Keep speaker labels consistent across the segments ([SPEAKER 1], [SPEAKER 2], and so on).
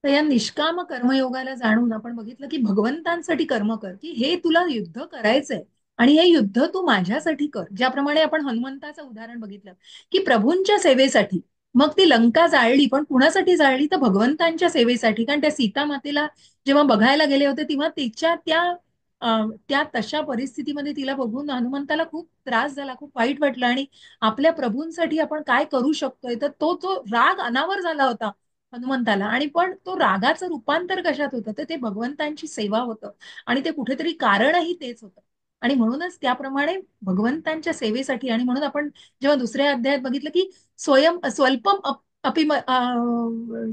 [SPEAKER 1] तर या निष्काम कर्मयोगाला जाणून आपण बघितलं की भगवंतांसाठी कर्म कर, की हे तुला युद्ध करायचंय आणि हे युद्ध तू माझ्यासाठी कर. ज्याप्रमाणे आपण हनुमंताचं उदाहरण बघितलं की प्रभूंच्या सेवेसाठी, मग ती लंका जाळली पण कुणासाठी जाळली, तर भगवंतांच्या सेवेसाठी. कारण त्या सीता मातेला जेव्हा बघायला गेले होते तेव्हा तिच्या त्या तशा परिस्थितीमध्ये तिला बघून हनुमंताला खूप त्रास झाला, खूप वाईट वाटलं. आणि आपल्या प्रभूंसाठी आपण काय करू शकतोय, तर तो राग अनावर झाला होता हनुमंताला. आणि पण तो रागाचं रूपांतर कशात होतं, तर ते भगवंतांची सेवा होतं. आणि ते कुठेतरी कारणही तेच होतं. आणि म्हणूनच त्याप्रमाणे भगवंतांच्या सेवेसाठी. आणि म्हणून आपण जेव्हा दुसऱ्या अध्यायात बघितलं की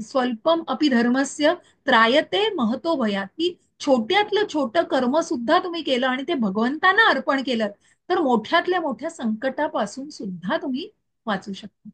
[SPEAKER 1] स्वल्पम अपि धर्मस्य त्रायते महतो भयात, की छोट्यातलं छोटं कर्म सुद्धा तुम्ही केलं आणि ते भगवंतांना अर्पण केलं, तर मोठ्यातल्या मोठ्या संकटापासून सुद्धा तुम्ही वाचू शकता.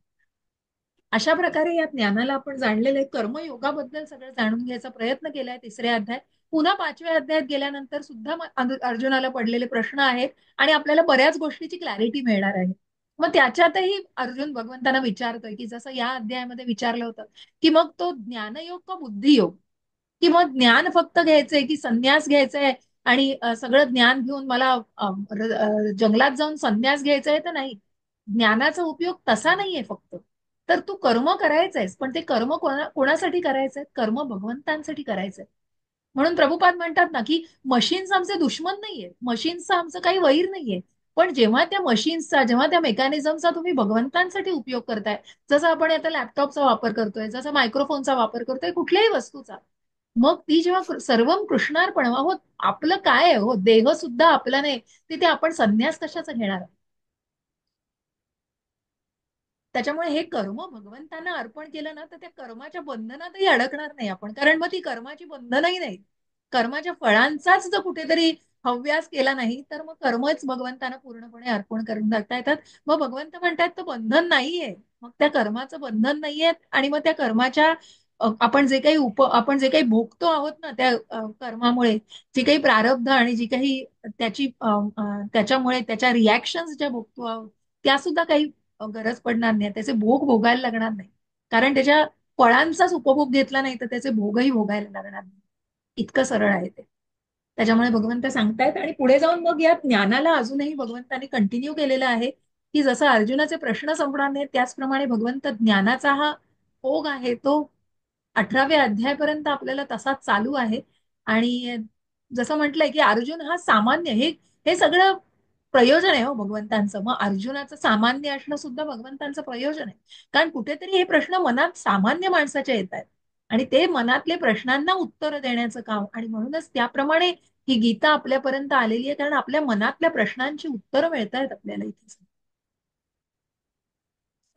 [SPEAKER 1] अशा प्रकारे या ज्ञानाला आपण जाणलेलं आहे. कर्मयोगाबद्दल सगळं जाणून घ्यायचा प्रयत्न केलाय तिसऱ्या अध्याय. पुन्हा पाचव्या अध्यायात गेल्यानंतर सुद्धा अर्जुनाला पडलेले प्रश्न आहेत आणि आपल्याला बऱ्याच गोष्टीची क्लॅरिटी मिळणार आहे. मग त्याच्यातही अर्जुन भगवंतांना विचारतोय की जसं या अध्यायामध्ये विचारलं होतं की मग तो ज्ञानयोग का बुद्धियोग, की मग ज्ञान फक्त घ्यायचंय की संन्यास घ्यायचंय आणि सगळं ज्ञान घेऊन मला जंगलात जाऊन संन्यास घ्यायचंय, तर नाही. ज्ञानाचा उपयोग तसा नाहीये फक्त. तर तू कर्म करायचंयस, पण ते कर्म कोणासाठी करायचंय? कर्म भगवंतांसाठी करायचंय. म्हणून प्रभुपाद म्हणतात ना की मशीन्स आमचे दुश्मन नाहीये, मशीन्सचा आमचं काही वैर नाहीये. पण जेव्हा त्या मशीन्सचा, जेव्हा त्या मेकॅनिझमचा तुम्ही भगवंतांसाठी उपयोग करताय, जसं आपण आता लॅपटॉपचा वापर करतोय, जसं मायक्रोफोनचा वापर करतोय, कुठल्याही वस्तूचा, मग ती जेव्हा सर्वम कृष्णार्पण, हो आपलं काय आहे, हो देह सुद्धा आपला नाही, तिथे आपण संन्यास कशाचा घेणार? त्याच्यामुळे हे कर्म भगवंतांना अर्पण केलं ना, तर त्या कर्माच्या बंधनातही अडकणार नाही आपण, कारण मग ती कर्माची बंधनही नाही. कर्माच्या फळांचाच जर कुठेतरी हव्यास केला नाही, तर मग कर्मच भगवंतांना पूर्णपणे अर्पण करून टाकता येतात. मग भगवंत म्हणतात तर बंधन नाहीये, मग त्या कर्माचं बंधन नाहीये. आणि मग त्या कर्माच्या आपण जे काही भोगतो आहोत ना, त्या कर्मामुळे जी काही प्रारब्ध आणि जी काही त्याच्यामुळे त्याच्या रिॲक्शन्स ज्या भोगतो आहोत, त्या सुद्धा काही गरज पडणार नाही, त्याचे भोग भोगायला लागणार नाही. कारण त्याच्या फळांचाच उपभोग घेतला नाही तर त्याचे भोगही भोगायला लागणार नाही. इतकं सरळ आहे ते. त्याच्यामुळे भगवंत सांगतायत. आणि पुढे जाऊन मग या ज्ञानाला अजूनही भगवंतांनी कंटिन्यू केलेलं आहे, की जसं अर्जुनाचे प्रश्न संपणार नाही त्याचप्रमाणे भगवंत ज्ञानाचा हा ओघ आहे तो 18व्या अध्यायापर्यंत आपल्याला तसाच चालू आहे. आणि जसं म्हटलंय की अर्जुन हा सामान्य, हे सगळं प्रयोजन आहे हो भगवंतांचं. मग अर्जुनाचं सामान्य असणं सुद्धा भगवंतांचं प्रयोजन आहे. कारण कुठेतरी हे प्रश्न मनात सामान्य माणसाच्या येत आहेत आणि ते मनातले प्रश्नांना उत्तर देण्याचं काम. आणि म्हणूनच त्याप्रमाणे ही गीता आपल्यापर्यंत आलेली आहे, कारण आपल्या मनातल्या प्रश्नांची उत्तरं मिळत आहेत आपल्याला इथे.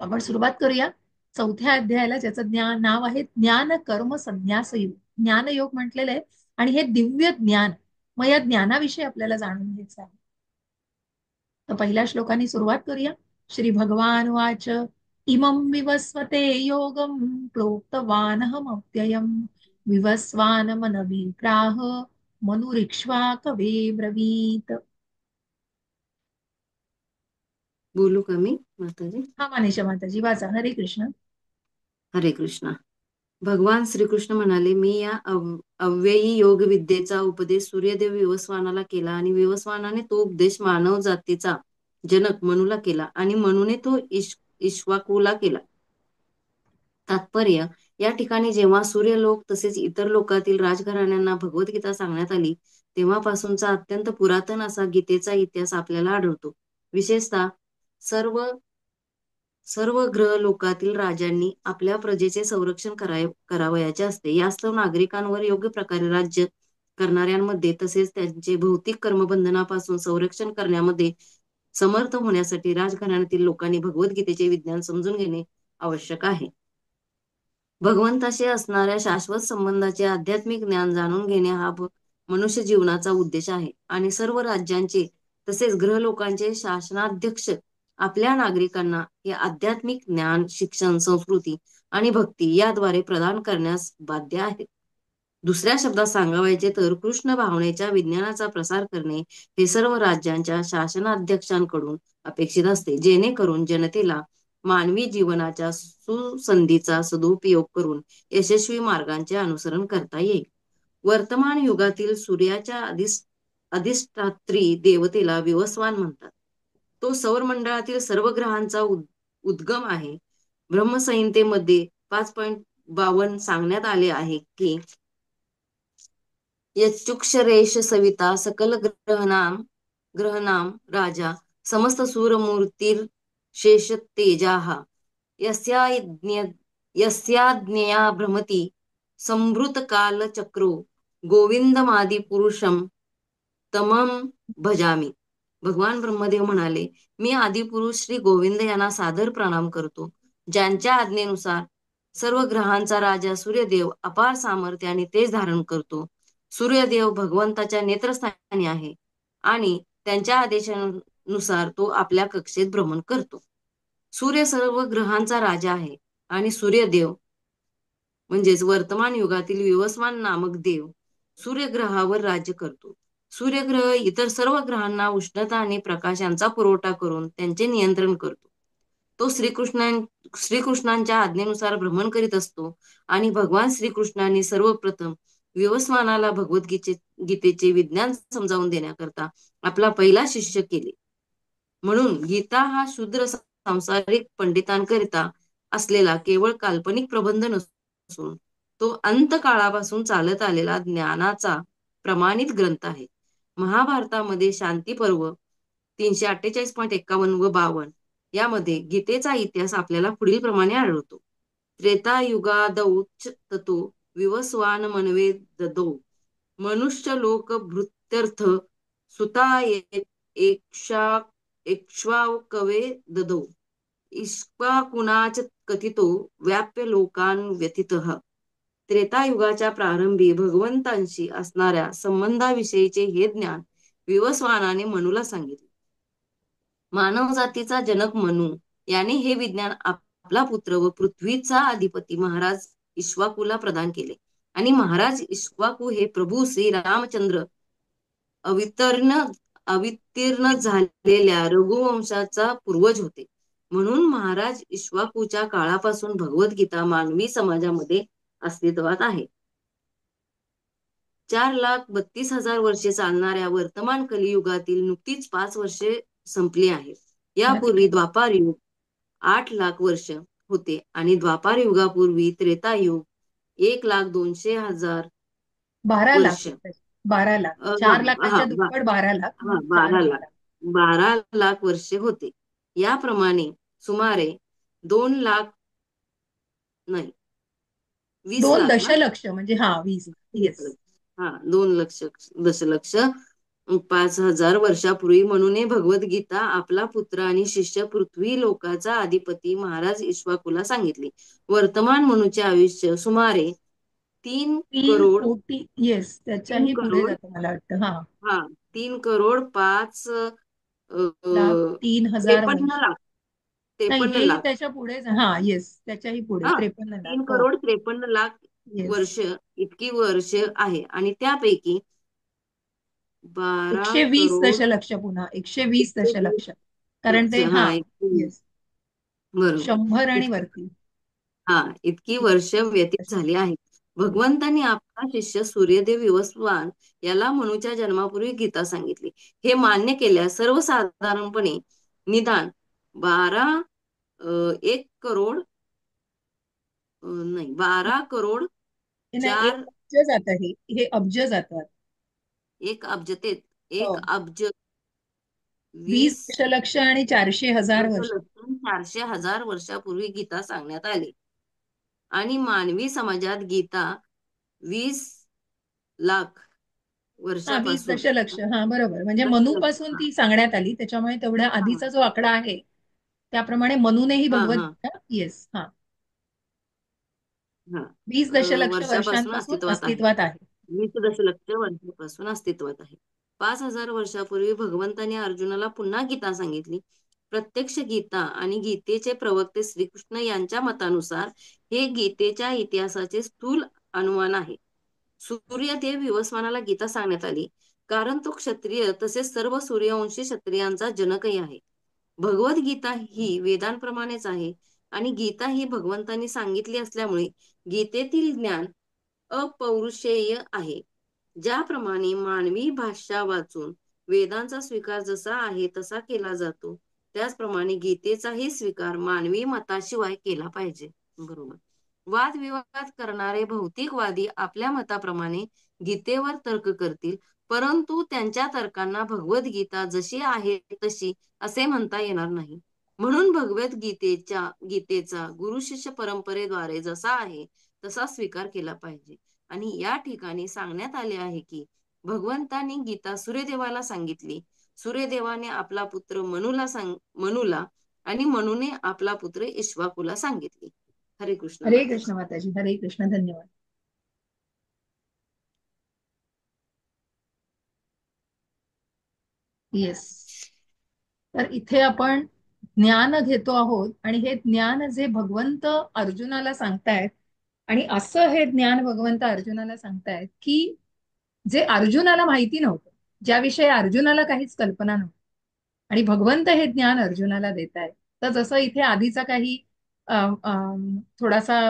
[SPEAKER 1] आपण सुरुवात करूया चौथ्या अध्यायाला, ज्याचं नाव आहे ज्ञान कर्म संन्यास योग. ज्ञानयोग म्हटलेलं आहे आणि हे दिव्य ज्ञान. मग या ज्ञानाविषयी आपल्याला जाणून घ्यायचं आहे. तर पहिल्या श्लोकाने सुरुवात करूया. श्री भगवान वाच इमं विवस्वते योगं प्रोक्तवानहमव्ययम् विवस्वान मनविप्राह मनुरिक्ष्वा कवे ब्रवीत.
[SPEAKER 2] बोलू का मी माताजी?
[SPEAKER 1] हा मानेशा माताजी वाचा. हरे कृष्ण.
[SPEAKER 2] हरे कृष्णा. भगवान श्रीकृष्ण म्हणाले, मी या अव्ययी योग विद्येचा उपदेश सूर्यदेव विवस्वानाला केला आणि विवस्वानाने तो उपदेश मानव जातीचा जनक मनूला केला आणि मनूने तो इक्ष्वाकुला केला. तात्पर्य: या ठिकाणी जेव्हा सूर्यलोक तसेच इतर लोकातील राजघराण्यांना भगवद्गीता सांगण्यात आली, तेव्हापासूनचा अत्यंत पुरातन असा गीतेचा इतिहास आपल्याला आढळतो. विशेषतः सर्व सर्व ग्रह लोकातील राजांनी आपल्या प्रजेचे संरक्षण करावयाचे असते. यास्तव नागरिकांवर योग्य प्रकारे राज्य करणाऱ्यांमध्ये तसेच त्यांचे भौतिक कर्मबंधनापासून संरक्षण करण्यामध्ये समर्थ होण्यासाठी राजघराण्यातील लोकांनी भगवद्गीतेचे विज्ञान समजून घेणे आवश्यक आहे. भगवंताशी असणाऱ्या शाश्वत संबंधाचे आध्यात्मिक ज्ञान जाणून घेणे हा मनुष्य जीवनाचा उद्देश आहे आणि सर्व राज्यांचे तसेच ग्रहलोकांचे शासनाध्यक्ष आपल्या नागरिकांना हे आध्यात्मिक ज्ञान, शिक्षण, संस्कृती आणि भक्ती याद्वारे प्रदान करण्यास बाध्य आहेत. दुसऱ्या शब्दात सांगायचे तर कृष्ण भावनेच्या विज्ञानाचा प्रसार करणे हे सर्व राज्यांच्या शासनाध्यक्षांकडून अपेक्षित असते, जेणेकरून जनतेला मानवी जीवनाच्या सुसंधीचा सदुपयोग करून यशस्वी मार्गांचे अनुसरण करता येईल. वर्तमान युगातील सूर्याच्या अधिष्ठात्री देवतेला विवस्वान म्हणतात. तो सौरमंडळातील सर्व ग्रहांचा उद्गम आहे. ब्रह्मसंहितेमध्ये 5.52 सांगण्यात आले आहे की यच्चुक्षरेष सविता सकल ग्रहणाम राजा समस्त सूरमूर्तीर शेष तेजाः यस्याज्ञया भ्रमति संभृत काल चक्रो गोविंदमादि पुरुषम तमम भजामी. भगवान ब्रह्मदेव म्हणाले, मी आदिपुरुष श्री गोविंद यांना सादर प्रणाम करतो, ज्यांच्या आज्ञेनुसार सर्व ग्रहांचा राजा सूर्यदेव अपार सामर्थ्याने तेज धारण करतो. सूर्यदेव भगवंताच्या नेत्रस्थानी आहे आणि त्यांच्या आदेशानुसार तो आपल्या कक्षेत भ्रमण करतो. सूर्य सर्व ग्रहांचा राजा आहे आणि सूर्यदेव म्हणजेच वर्तमान युगातील विवस्वान नामक देव सूर्यग्रहावर राज्य करतो. सूर्यग्रह इतर सर्व ग्रहांना उष्णता आणि प्रकाशांचा पुरवठा करून त्यांचे नियंत्रण करतो. तो श्रीकृष्णांच्या आज्ञेनुसार भ्रमण करीत असतो आणि भगवान श्रीकृष्णांनी सर्वप्रथम विवस्वानाला गीतेचे विज्ञान समजावून देण्याकरता आपला पहिला शिष्य केले. म्हणून गीता हा शूद्र सांसारिक पंडितांकरिता असलेला केवळ काल्पनिक प्रबंध नसून तो अंत काळापासून चालत आलेला ज्ञानाचा प्रमाणित ग्रंथ आहे. महाभारतामध्ये शांती पर्व 348.51 व 52 यामध्ये गीतेचा इतिहास आपल्याला पुढील प्रमाणे आढळतो. त्रेतायुगादौ ततो विवस्वान मनवे ददौ मनुष्य लोक भृत्यर्थ सुता एक्ष्वाकवे ददौ इक्ष्वाकुणाच कथितो व्याप्य लोकान व्यथितः. त्रेतायुगाच्या प्रारंभी भगवंतांशी असणाऱ्या संबंधाविषयीचे हे ज्ञान विवस्वानाने मनूला सांगितले. मानवजातीचा जनक मनू याने हे विज्ञान आपला पुत्र व पृथ्वीचा अधिपती महाराज इक्ष्वाकूला प्रदान केले आणि महाराज इक्ष्वाकू हे प्रभू श्री रामचंद्र अवितीर्ण झालेल्या रघुवंशाचा पूर्वज होते. म्हणून महाराज इक्ष्वाकूच्या काळापासून भगवद्गीता मानवी समाजामध्ये अस्तित्वात आहे. 4,32,000 वर्षे चालणाऱ्या वर्तमान कलियुगातील नुकतीच 5 वर्षे संपली आहेत. यापूर्वी द्वापार युग 8 लाख वर्ष होते आणि द्वापार युगापूर्वी त्रेतायुग 1,02,000
[SPEAKER 1] 12 लाख
[SPEAKER 2] वर्ष
[SPEAKER 1] 12 लाख 4 लाखाच्या दुप्पट 12 लाख मग
[SPEAKER 2] 12
[SPEAKER 1] 12
[SPEAKER 2] लाख 12 लाख वर्षे होते. याप्रमाणे सुमारे 2 लाख नाही 20
[SPEAKER 1] 2
[SPEAKER 2] लाख ना
[SPEAKER 1] दशलक्ष म्हणजे 20 येस
[SPEAKER 2] 2 दशलक्ष 5,000 वर्षापूर्वी म्हणून भगवद्गीता आपला पुत्र आणि शिष्य पृथ्वी लोकाचा अधिपती महाराज इक्ष्वाकूला सांगितले. वर्तमान मनुचे आयुष्य सुमारे 3
[SPEAKER 1] 3
[SPEAKER 2] करोड
[SPEAKER 1] कोटी येस
[SPEAKER 2] 3
[SPEAKER 1] त्याच्याही पुढे
[SPEAKER 2] करोड
[SPEAKER 1] जातं मला वाटतं.
[SPEAKER 2] हा 3 करोड 5
[SPEAKER 1] लाख 3,000
[SPEAKER 2] 53
[SPEAKER 1] वर्ष
[SPEAKER 2] लाख
[SPEAKER 1] नाही
[SPEAKER 2] 53
[SPEAKER 1] हेही
[SPEAKER 2] लाख
[SPEAKER 1] त्याच्या पुढेच येस त्याच्याही पुढे
[SPEAKER 2] हा
[SPEAKER 1] 53 लाख
[SPEAKER 2] 3
[SPEAKER 1] हो
[SPEAKER 2] करोड 53 लाख
[SPEAKER 1] येस
[SPEAKER 2] वर्ष इतकी वर्ष आहे आणि त्यापैकी 12
[SPEAKER 1] 120
[SPEAKER 2] करोड
[SPEAKER 1] दशलक्ष पुन्हा 120
[SPEAKER 2] 120
[SPEAKER 1] दशलक्ष कारण
[SPEAKER 2] लक्ष
[SPEAKER 1] ते
[SPEAKER 2] हा
[SPEAKER 1] येस
[SPEAKER 2] बरोबर
[SPEAKER 1] 100 आणि
[SPEAKER 2] इतकी
[SPEAKER 1] वरती
[SPEAKER 2] इतकी वर्ष व्यतीत झाली आहेत. भगवंतांनी आपला शिष्य सूर्यदेव विवस्वान याला मनूच्या जन्मापूर्वी गीता सांगितली. हे मान्य केल्यास सर्वसाधारणपणे निदान 1 करोड नाही 12 करोड
[SPEAKER 1] हे नाही 1
[SPEAKER 2] 4
[SPEAKER 1] अब्ज जात आहे हे अब्ज जातात
[SPEAKER 2] 1 अब्ज ते
[SPEAKER 1] हो
[SPEAKER 2] 1 अब्ज
[SPEAKER 1] 20
[SPEAKER 2] 20
[SPEAKER 1] दशलक्ष आणि 400,000 वर्ष
[SPEAKER 2] दशलक्ष 400,000 वर्षापूर्वी गीता सांगण्यात आली आणि मानवी समाजात गीता 20 लाख
[SPEAKER 1] 20
[SPEAKER 2] वर्षापासून
[SPEAKER 1] दशलक्ष बरोबर म्हणजे
[SPEAKER 2] दशलक्ष
[SPEAKER 1] मनूपासून ती सांगण्यात आली त्याच्यामुळे तेवढ्या
[SPEAKER 2] हा
[SPEAKER 1] आधीचा जो आकडा आहे त्याप्रमाणे मनूनेही
[SPEAKER 2] हा हा
[SPEAKER 1] भगवद्गीता येस
[SPEAKER 2] हा
[SPEAKER 1] 20 दशलक्ष
[SPEAKER 2] वर्षापासून
[SPEAKER 1] वर्षांपासून
[SPEAKER 2] अस्तित्वात आहे.
[SPEAKER 1] अस्तित्वात आहे
[SPEAKER 2] 20 दशलक्ष वर्षापासून अस्तित्वात आहे. 5,000 वर्षापूर्वी भगवंतांनी अर्जुनाला पुन्हा गीता सांगितली. प्रत्यक्ष गीता आणि गीतेचे प्रवक्ते श्रीकृष्ण यांच्या मतानुसार हे गीतेच्या इतिहासाचे स्थूल अनुमान आहे. सूर्यदेव विवस्वानाला गीता सांगण्यात आली कारण तो क्षत्रिय तसेच सर्व सूर्यवंशी क्षत्रियांचा जनकही आहे. भगवद्गीता ही वेदांप्रमाणेच आहे आणि गीता ही भगवंतांनी सांगितली असल्यामुळे गीतेतील ज्ञान अपौरुषेय आहे. ज्याप्रमाणे मानवी भाषा वाचून वेदांचा स्वीकार जसा आहे तसा केला जातो, त्याचप्रमाणे गीतेचाही स्वीकार मानवी मताशिवाय केला पाहिजे. बरोबर. वादविवाद करणारे भौतिकवादी आपल्या मताप्रमाणे गीतेवर तर्क करतील, परंतु त्यांच्या तर्कांना भगवद्गीता जशी आहे तशी असे म्हणता येणार नाही. म्हणून गीतेचा गुरु शिष्य परंपरेद्वारे जसा आहे तसा स्वीकार केला पाहिजे. आणि या ठिकाणी सांगण्यात आले आहे की भगवंतांनी गीता सूर्यदेवाला सांगितली. सूर्यदेवाने आपला पुत्र मनूला आणि मनूने आपला पुत्र इक्ष्वाकूला सांगितली. हरे कृष्ण
[SPEAKER 1] हरे कृष्ण
[SPEAKER 2] माताजी.
[SPEAKER 1] माताजी, हरे कृष्ण, धन्यवाद. येस. तर इथे आपण ज्ञान घेतो आहोत आणि हे ज्ञान जे भगवंत अर्जुनाला सांगतायत, आणि असं हे ज्ञान भगवंत अर्जुनाला सांगतायत की जे अर्जुनाला माहिती नव्हतं, ज्याविषयी अर्जुनाला काहीच कल्पना नव्हती, आणि भगवंत हे ज्ञान अर्जुनाला देत आहे. तर जसं इथे आधीचा काही थोडासा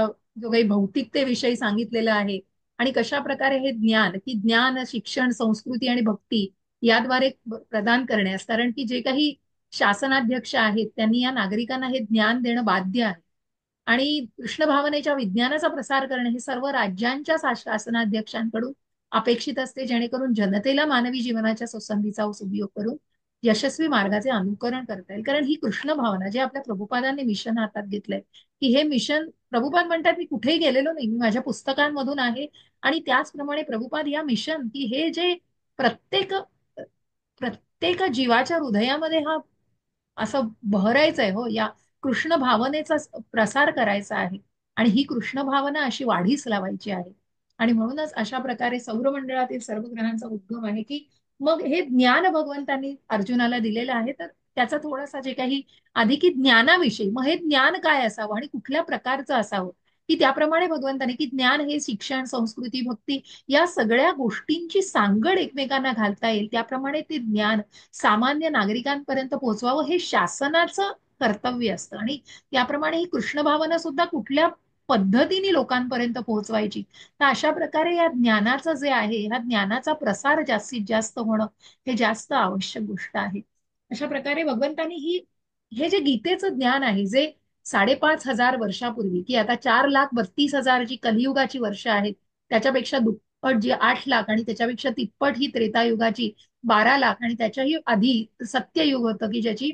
[SPEAKER 1] जो काही भौतिकतेविषयी सांगितलेला आहे, आणि कशा प्रकारे हे ज्ञान, की ज्ञान, शिक्षण, संस्कृती आणि भक्ती याद्वारे प्रदान करण्यास, कारण की जे काही शासनाध्यक्ष आहेत त्यांनी या नागरिकांना हे ज्ञान देणं बाध्य आहे. आणि कृष्ण भावनेच्या विज्ञानाचा प्रसार करणे हे सर्व राज्यांच्या शासनाध्यक्षांकडून अपेक्षित असते, जेणेकरून जनतेला मानवी जीवनाच्या सुसंधीचा उपयोग करून यशस्वी मार्गाचे अनुकरण करता येईल. कारण ही कृष्ण भावना जे आपल्या प्रभुपादांनी मिशन हातात घेतलंय, की हे मिशन, प्रभुपाद म्हणतात मी कुठेही गेलेलो नाही, मी माझ्या पुस्तकांमधून आहे. आणि त्याचप्रमाणे प्रभुपाद या मिशन, की हे जे प्रत्येक प्रत्येक जीवाच्या हृदयामध्ये हा असं बहरायचं आहे, हो, या कृष्ण भावनेचा प्रसार करायचा आहे. आणि ही कृष्ण भावना अशी वाढीस लावायची आहे. आणि म्हणूनच अशा प्रकारे सौरमंडळातील सर्व ग्रहांचा उद्गम आहे, की मग हे ज्ञान भगवंतांनी अर्जुनाला दिलेलं आहे. तर त्याचा थोडासा जे काही आधी की ज्ञानाविषयी, मग हे ज्ञान काय असावं आणि कुठल्या प्रकारचं असावं, की त्याप्रमाणे भगवंताने, की ज्ञान हे शिक्षण, संस्कृती, भक्ती या सगळ्या गोष्टींची सांगड एकमेकांना घालता येईल, त्याप्रमाणे ते ज्ञान सामान्य नागरिकांपर्यंत पोहोचवावं हे शासनाचं कर्तव्य असतं. आणि त्याप्रमाणे ही कृष्ण भावना सुद्धा कुठल्या पद्धतीने लोकांपर्यंत पोहोचवायची, तर अशा प्रकारे या ज्ञानाचं जे आहे, ह्या ज्ञानाचा प्रसार जास्तीत जास्त होणं हे जास्त आवश्यक गोष्ट आहे. अशा प्रकारे भगवंतांनी हे जे गीतेचं ज्ञान आहे, जे 5,500 वर्षापूर्वी, की आता 4,32,000 जी कलियुगाची वर्ष आहेत, त्याच्यापेक्षा दुप्पट जी 8 लाख, आणि त्याच्यापेक्षा तिप्पट ही त्रेतायुगाची 12 लाख, आणि त्याच्याही आधी सत्ययुग होतं की ज्याची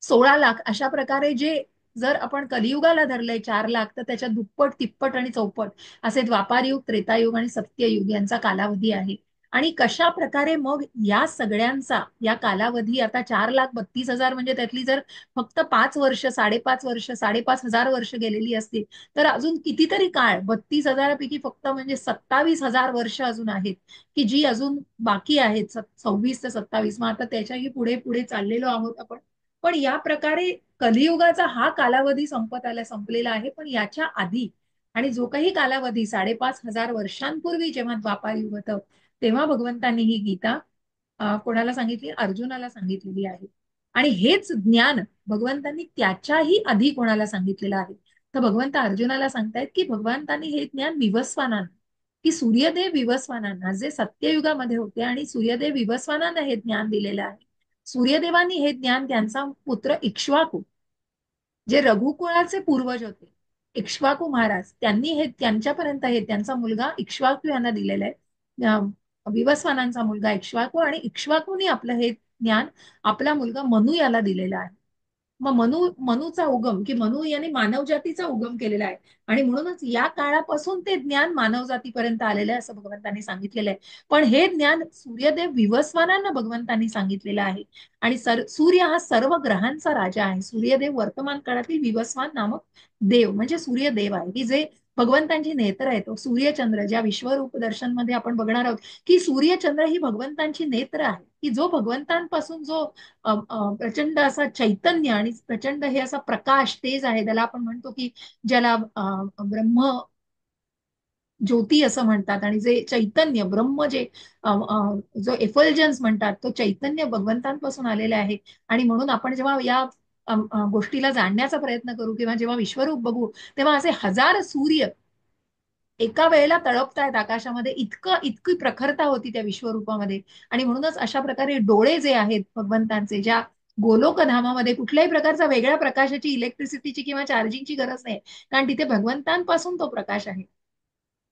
[SPEAKER 1] 16 लाख, अशा प्रकारे जे, जर आपण कलियुगाला धरलंय 4 लाख, तर त्याच्या दुप्पट, तिप्पट आणि चौपट असे द्वापारयुग, त्रेतायुग आणि सत्ययुग यांचा कालावधी आहे. आणि कशा प्रकारे मग या सगळ्यांचा या कालावधी, आता 4,32,000 म्हणजे त्यातली जर फक्त 5 वर्ष, 5.5 वर्ष, 5,500 वर्ष गेलेली असतील, तर अजून कितीतरी काळ, 32,000पैकी फक्त म्हणजे 27,000 वर्ष अजून आहेत, की जी अजून बाकी आहेत, 26 ते 27. मग आता त्याच्याही पुढे पुढे चाललेलो आहोत आपण. पण या प्रकारे कलियुगाचा हा कालावधी संपलेला आहे. पण याच्या आधी आणि जो काही कालावधी 5,500 वर्षांपूर्वी जेव्हा द्वापार युग होतं, तेव्हा भगवंतांनी ही गीता कोणाला सांगितली? अर्जुनाला सांगितलेली आहे. आणि हेच ज्ञान भगवंतांनी त्याच्याही आधी कोणाला सांगितलेलं आहे? तर भगवंत अर्जुनाला सांगतायत की भगवंतांनी हे ज्ञान विवस्वानांना, की सूर्यदेव विवस्वानांना जे सत्ययुगामध्ये होते, आणि सूर्यदेव विवस्वानांना हे ज्ञान दिलेलं आहे. सूर्यदेवांनी हे ज्ञान त्यांचा पुत्र इक्ष्वाकू, जे रघुकुळाचे पूर्वज होते, इक्ष्वाकू महाराज, त्यांनी हे त्यांच्यापर्यंत, हे त्यांचा मुलगा इक्ष्वाकू यांना दिलेलं आहे. विवस्वानांचा मुलगा इक्ष्वाकू, आणि इक्ष्वाकूनी आपलं हे ज्ञान आपला मुलगा मनू याला दिलेलं आहे. मग मनूचा उगम, की मनू याने मानव जातीचा उगम केलेला आहे. आणि म्हणूनच या काळापासून ते ज्ञान मानव जातीपर्यंत आलेलं आहे असं भगवंतांनी सांगितलेलं आहे. पण हे ज्ञान सूर्यदेव विवस्वानांना भगवंतांनी सांगितलेलं आहे. आणि सूर्य हा सर्व ग्रहांचा राजा आहे. सूर्यदेव वर्तमान काळातील विवस्वान नामक देव म्हणजे सूर्यदेव आहे, की जे भगवंतांची नेत्र आहेत. सूर्यचंद्र, ज्या विश्वरूप दर्शन मध्ये आपण बघणार आहोत, की सूर्यचंद्र ही भगवंतांची नेत्र आहे, की जो भगवंतांपासून जो प्रचंड असा चैतन्य आणि प्रचंड हे असा प्रकाश, तेज आहे, त्याला आपण म्हणतो की ज्याला ब्रह्म ज्योती असं म्हणतात, आणि जे चैतन्य ब्रह्म जे जो एफल्जन्स म्हणतात, तो चैतन्य भगवंतांपासून आलेला आहे. आणि म्हणून आपण जेव्हा या गोष्टीला जाणण्याचा प्रयत्न करू किंवा जेव्हा विश्वरूप बघू, तेव्हा असे हजार सूर्य एका वेळेला तळपतायत आकाशामध्ये, इतकं इतकी प्रखरता होती त्या विश्वरूपामध्ये. आणि म्हणूनच अशा प्रकारे डोळे जे आहेत भगवंतांचे, ज्या गोलोक धामामध्ये कुठल्याही प्रकारचा वेगळ्या प्रकाशाची, इलेक्ट्रिसिटीची किंवा चार्जिंगची गरज नाही, कारण तिथे भगवंतांपासून तो प्रकाश आहे.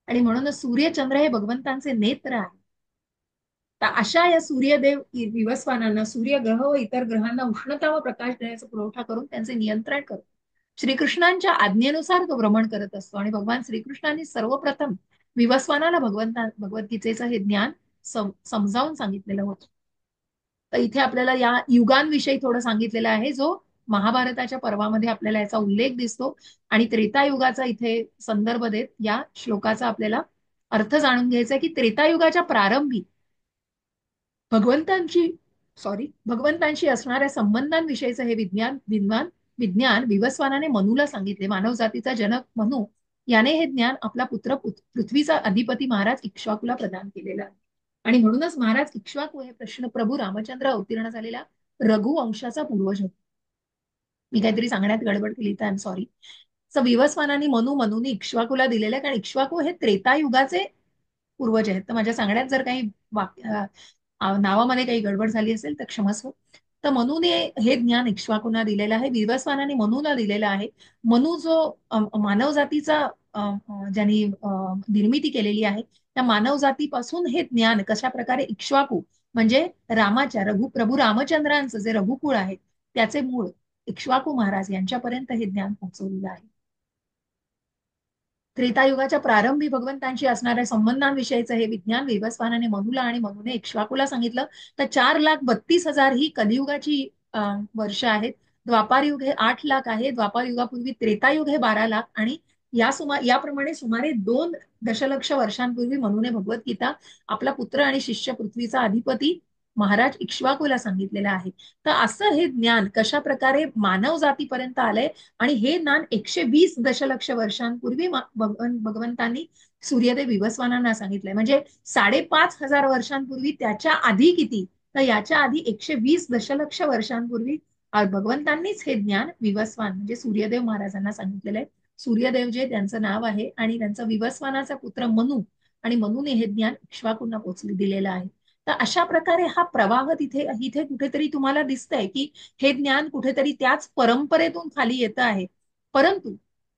[SPEAKER 1] आणि म्हणूनच सूर्यचंद्र हे भगवंतांचे नेत्र आहे. तर अशा या सूर्यदेव विवस्वानांना सूर्यग्रह व इतर ग्रहांना उष्णता व प्रकाश देण्याचा पुरवठा करून त्यांचे नियंत्रण करतो. श्रीकृष्णांच्या आज्ञेनुसार तो भ्रमण करत असतो. आणि भगवान श्रीकृष्णांनी सर्वप्रथम विवस्वानाला भगवद्गीतेचं हे ज्ञान समजावून सांगितलेलं होतं. तर इथे आपल्याला या युगांविषयी थोडं सांगितलेलं आहे, जो महाभारताच्या पर्वामध्ये आपल्याला याचा उल्लेख दिसतो. आणि त्रेतायुगाचा इथे संदर्भ देत या श्लोकाचा आपल्याला अर्थ जाणून घ्यायचा आहे, की त्रेतायुगाच्या प्रारंभी भगवंतांची भगवंतांशी असणाऱ्या संबंधांविषयीचं हे विज्ञान विवस्वानाने मनूला सांगितले. मानव जातीचा जनक मनू याने हे ज्ञान आपला पुत्र पृथ्वीचा अधिपती महाराज इक्ष्वाकूला प्रदान केलेलं आहे. आणि म्हणूनच महाराज इक्ष्वाकू हे प्रश्न प्रभू रामचंद्र अवतीर्ण झालेला रघुवंशाचा पूर्वज होता. मी काहीतरी सांगण्यात गडबड केली तर आय एम सॉरी. विवस्वानाने मनूने इक्ष्वाकूला दिलेल्या, कारण इक्ष्वाकू हे त्रेतायुगाचे पूर्वज आहेत. तर माझ्या सांगण्यात जर काही नावामध्ये काही गडबड झाली असेल तर क्षमस्व. तर मनूने हे ज्ञान इक्ष्वाकूंना दिलेलं आहे, विवस्वानाने मनूला दिलेलं आहे. मनू जो मानव जातीचा ज्यांनी निर्मिती केलेली आहे, त्या मानव जातीपासून हे ज्ञान कशा प्रकारे इक्ष्वाकू म्हणजे रामाच्या प्रभू रामचंद्रांचं जे रघुकुळ आहे, त्याचे मूळ इक्ष्वाकू महाराज यांच्यापर्यंत हे ज्ञान पोहोचवलेलं आहे. त्रेतायुगाच्या प्रारंभी भगवंतांशी असणाऱ्या संबंधांविषयीचं हे विज्ञान विवस्वानाने मनूला आणि मनूने इक्ष्वाकूला सांगितलं. तर 4,32,000 ही कलियुगाची वर्ष आहेत. द्वापार युग हे 8 लाख आहे. द्वापार युगापूर्वी त्रेतायुग हे 12 लाख. आणि याप्रमाणे सुमारे 2 दशलक्ष वर्षांपूर्वी मनूने भगवद्गीता आपला पुत्र आणि शिष्य पृथ्वीचा अधिपती महाराज इक्ष्वाकूला सांगितलेलं आहे. तर असं हे ज्ञान कशा प्रकारे मानव जातीपर्यंत आलंय, आणि हे ज्ञान 120 दशलक्ष वर्षांपूर्वी भगवंतांनी सूर्यदेव विवस्वानांना सांगितलंय. म्हणजे 5,500 वर्षांपूर्वी, त्याच्या आधी किती, तर याच्या आधी 120 दशलक्ष वर्षांपूर्वी भगवंतांनीच हे ज्ञान विवस्वान म्हणजे सूर्यदेव महाराजांना सांगितलेलं आहे. सूर्यदेव जे त्यांचं नाव आहे, आणि त्यांचा विवस्वानाचा पुत्र मनू, आणि मनूने हे ज्ञान इक्ष्वाकूंना पोचले दिलेलं आहे. तर अशा प्रकारे हा प्रवाह तिथे इथे कुठेतरी तुम्हाला दिसतंय, की हे ज्ञान कुठेतरी त्याच परंपरेतून खाली येतं आहे. परंतु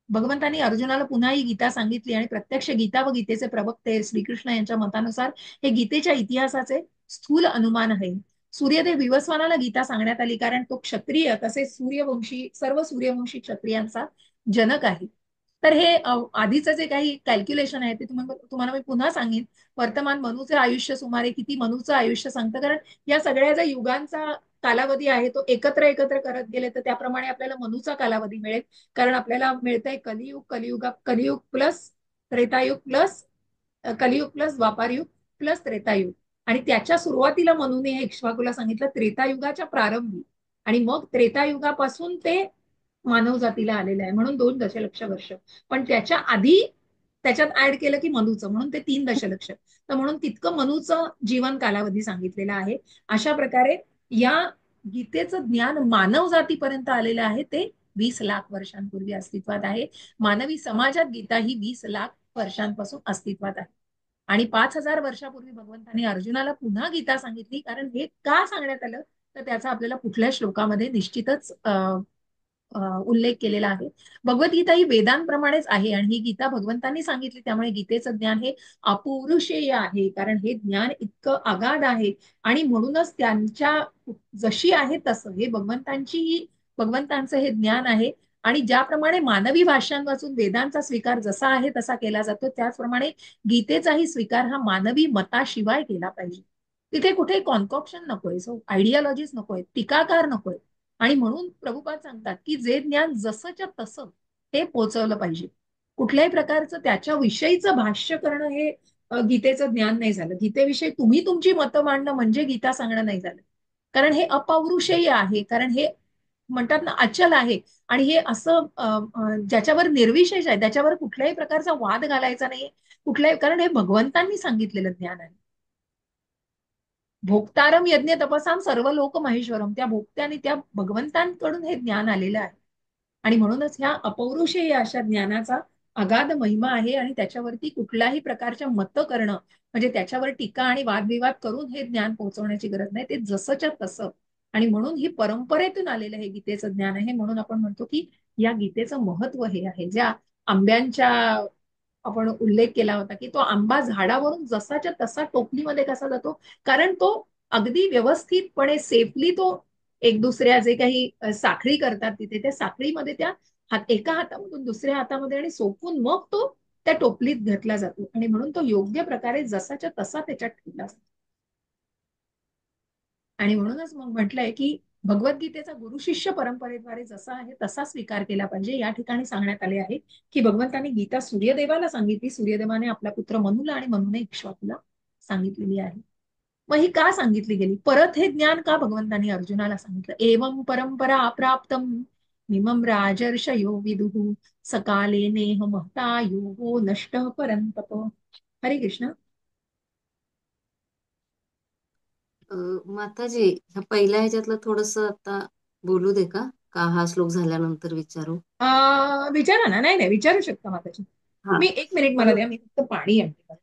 [SPEAKER 1] भगवंतांनी अर्जुनाला पुन्हा ही गीता सांगितली, आणि प्रत्यक्ष गीता व गीतेचे प्रवक्ते श्रीकृष्ण यांच्या मतानुसार हे गीतेच्या इतिहासाचे स्थूल अनुमान आहे. सूर्यदेव विवस्वानाला गीता सांगण्यात आली, कारण तो क्षत्रिय तसेच सर्व सूर्यवंशी क्षत्रियांचा जनक आहे. तर हे आधीचं जे काही कॅल्क्युलेशन आहे ते तुम्हाला मी पुन्हा सांगेन. वर्तमान मनूचे आयुष्य सुमारे किती, मनूचं आयुष्य सांगतं, कारण या सगळ्या ज्या युगांचा कालावधी आहे तो एकत्र एकत्र करत गेले तर त्याप्रमाणे आपल्याला मनूचा कालावधी मिळेल. कारण आपल्याला मिळतंय कलियुग प्लस त्रेतायुग प्लस कलियुग प्लस द्वापारयुग प्लस त्रेतायुग. आणि त्याच्या सुरुवातीला मनूने हे इक्ष्वाकूला सांगितलं त्रेतायुगाच्या प्रारंभी, आणि मग त्रेतायुगापासून ते मानव जातीला आलेलं आहे, म्हणून 2 दशलक्ष वर्ष. पण त्याच्या आधी त्याच्यात ऍड केलं की मनूचं, म्हणून ते 3 दशलक्ष. तर म्हणून तितकं मनूचं जीवन कालावधी सांगितलेला आहे. अशा प्रकारे या गीतेचं ज्ञान मानव जातीपर्यंत आलेलं आहे, ते 20 लाख वर्षांपूर्वी अस्तित्वात आहे. मानवी समाजात गीता ही 20 लाख वर्षांपासून अस्तित्वात आहे. आणि 5,000 वर्षापूर्वी भगवंतांनी अर्जुनाला पुन्हा गीता सांगितली, कारण हे का सांगण्यात आलं तर त्याचा आपल्याला कुठल्या श्लोकामध्ये निश्चितच उल्लेख केलेला आहे. भगवद्गीता ही वेदांप्रमाणेच आहे, आणि ही गीता भगवंतांनी सांगितली, त्यामुळे गीतेचं ज्ञान हे अपौरुषेय आहे, कारण हे ज्ञान इतकं अगाध आहे. आणि म्हणूनच त्यांच्या जशी आहे तसं हे भगवंतांचं हे ज्ञान आहे. आणि ज्याप्रमाणे मानवी भाषांपासून वेदांचा स्वीकार जसा आहे तसा केला जातो, त्याचप्रमाणे गीतेचाही स्वीकार हा मानवी मताशिवाय केला पाहिजे. तिथे कुठे कॉन्कॉक्शन नकोय, आयडिओलॉजीज नकोय, टीकाकार नकोय. आणि म्हणून प्रभुपाद सांगतात की जे ज्ञान जसंच्या तसं हे पोहोचवलं पाहिजे. कुठल्याही प्रकारचं त्याच्याविषयीचं भाष्य करणं हे गीतेचं ज्ञान नाही झालं. गीतेविषयी तुम्ही तुमची मतं मांडणं म्हणजे गीता सांगणं नाही झालं. कारण हे अपौरुषेय आहे, कारण हे म्हणतात ना अचल आहे. आणि हे असं ज्याच्यावर निर्विशेष आहे, त्याच्यावर कुठल्याही प्रकारचा वाद घालायचा नाही. कुठल्याही, कारण हे भगवंतांनी सांगितलेलं ज्ञान आहे. भोक्तारम यज्ञ तपसाम सर्व लोक महेश्वरम, त्या भोक्त्याने त्या भगवंतांकडून हे ज्ञान आलेलं आहे. आणि म्हणूनच ह्या अपौरुषेय अशा ज्ञानाचा अगाध महिमा आहे. आणि त्याच्यावरती कुठल्याही प्रकारच्या मत करणं, म्हणजे त्याच्यावर टीका आणि वादविवाद करून हे ज्ञान पोहोचवण्याची गरज नाही. ते जसंच्या तसं. आणि म्हणून ही परंपरेतून आलेलं हे गीतेचं ज्ञान आहे. म्हणून आपण म्हणतो की या गीतेचं महत्व हे आहे. ज्या आंब्यांच्या आपण उल्लेख केला होता की तो आंबा झाडावरून जसाच्या तसा टोपलीमध्ये कसा जातो, कारण तो अगदी व्यवस्थितपणे सेफली तो एक दुसऱ्या जे काही साखळी करतात तिथे, त्या साखळीमध्ये त्या एका हातामधून दुसऱ्या हातामध्ये आणि सोपून मग तो त्या टोपलीत घातला जातो. आणि म्हणून तो योग्य प्रकारे जसाच्या तसा त्याच्यात ठेवला जातो. आणि म्हणूनच मग म्हटलंय की भगवद्गीतेचा गुरु शिष्य परंपरेद्वारे जसा आहे तसा स्वीकार केला पाहिजे. या ठिकाणी सांगण्यात आले आहे की भगवंतांनी गीता सूर्यदेवाला सांगितली, सूर्यदेवाने आपला पुत्र मनुला आणि मनुने इक्ष्वाकुला सांगितलेली आहे. मग ही का सांगितली गेली, परत हे ज्ञान का भगवंतांनी अर्जुनाला सांगितलं? एवं परंपरा प्राप्तम मिमम राजर्षयो विदुः सकाले नेह महता योगो नष्ट परंतप. हरे कृष्ण.
[SPEAKER 2] माताजी, ह्या पहिल्या ह्याच्यातलं थोडस आता बोलू दे का? का हा श्लोक झाल्यानंतर विचारू?
[SPEAKER 1] विचारा ना. नाही नाही, विचारू शकता माताजी.
[SPEAKER 2] हा.
[SPEAKER 1] मी एक मिनिट मला
[SPEAKER 2] तर
[SPEAKER 1] द्या, मी फक्त पाणी आणते.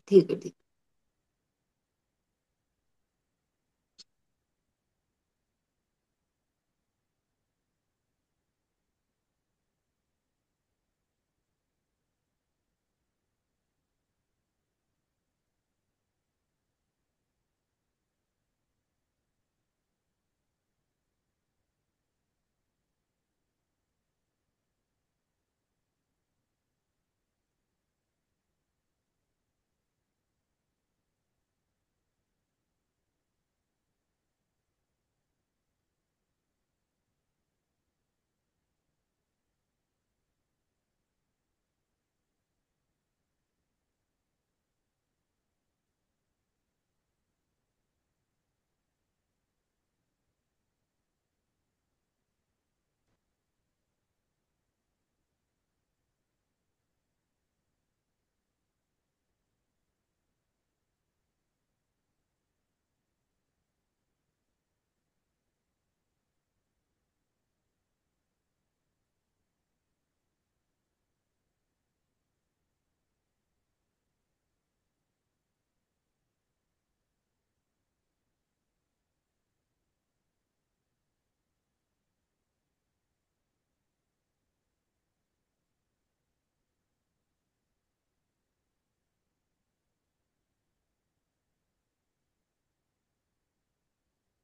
[SPEAKER 2] ठीक आहे, ठीक.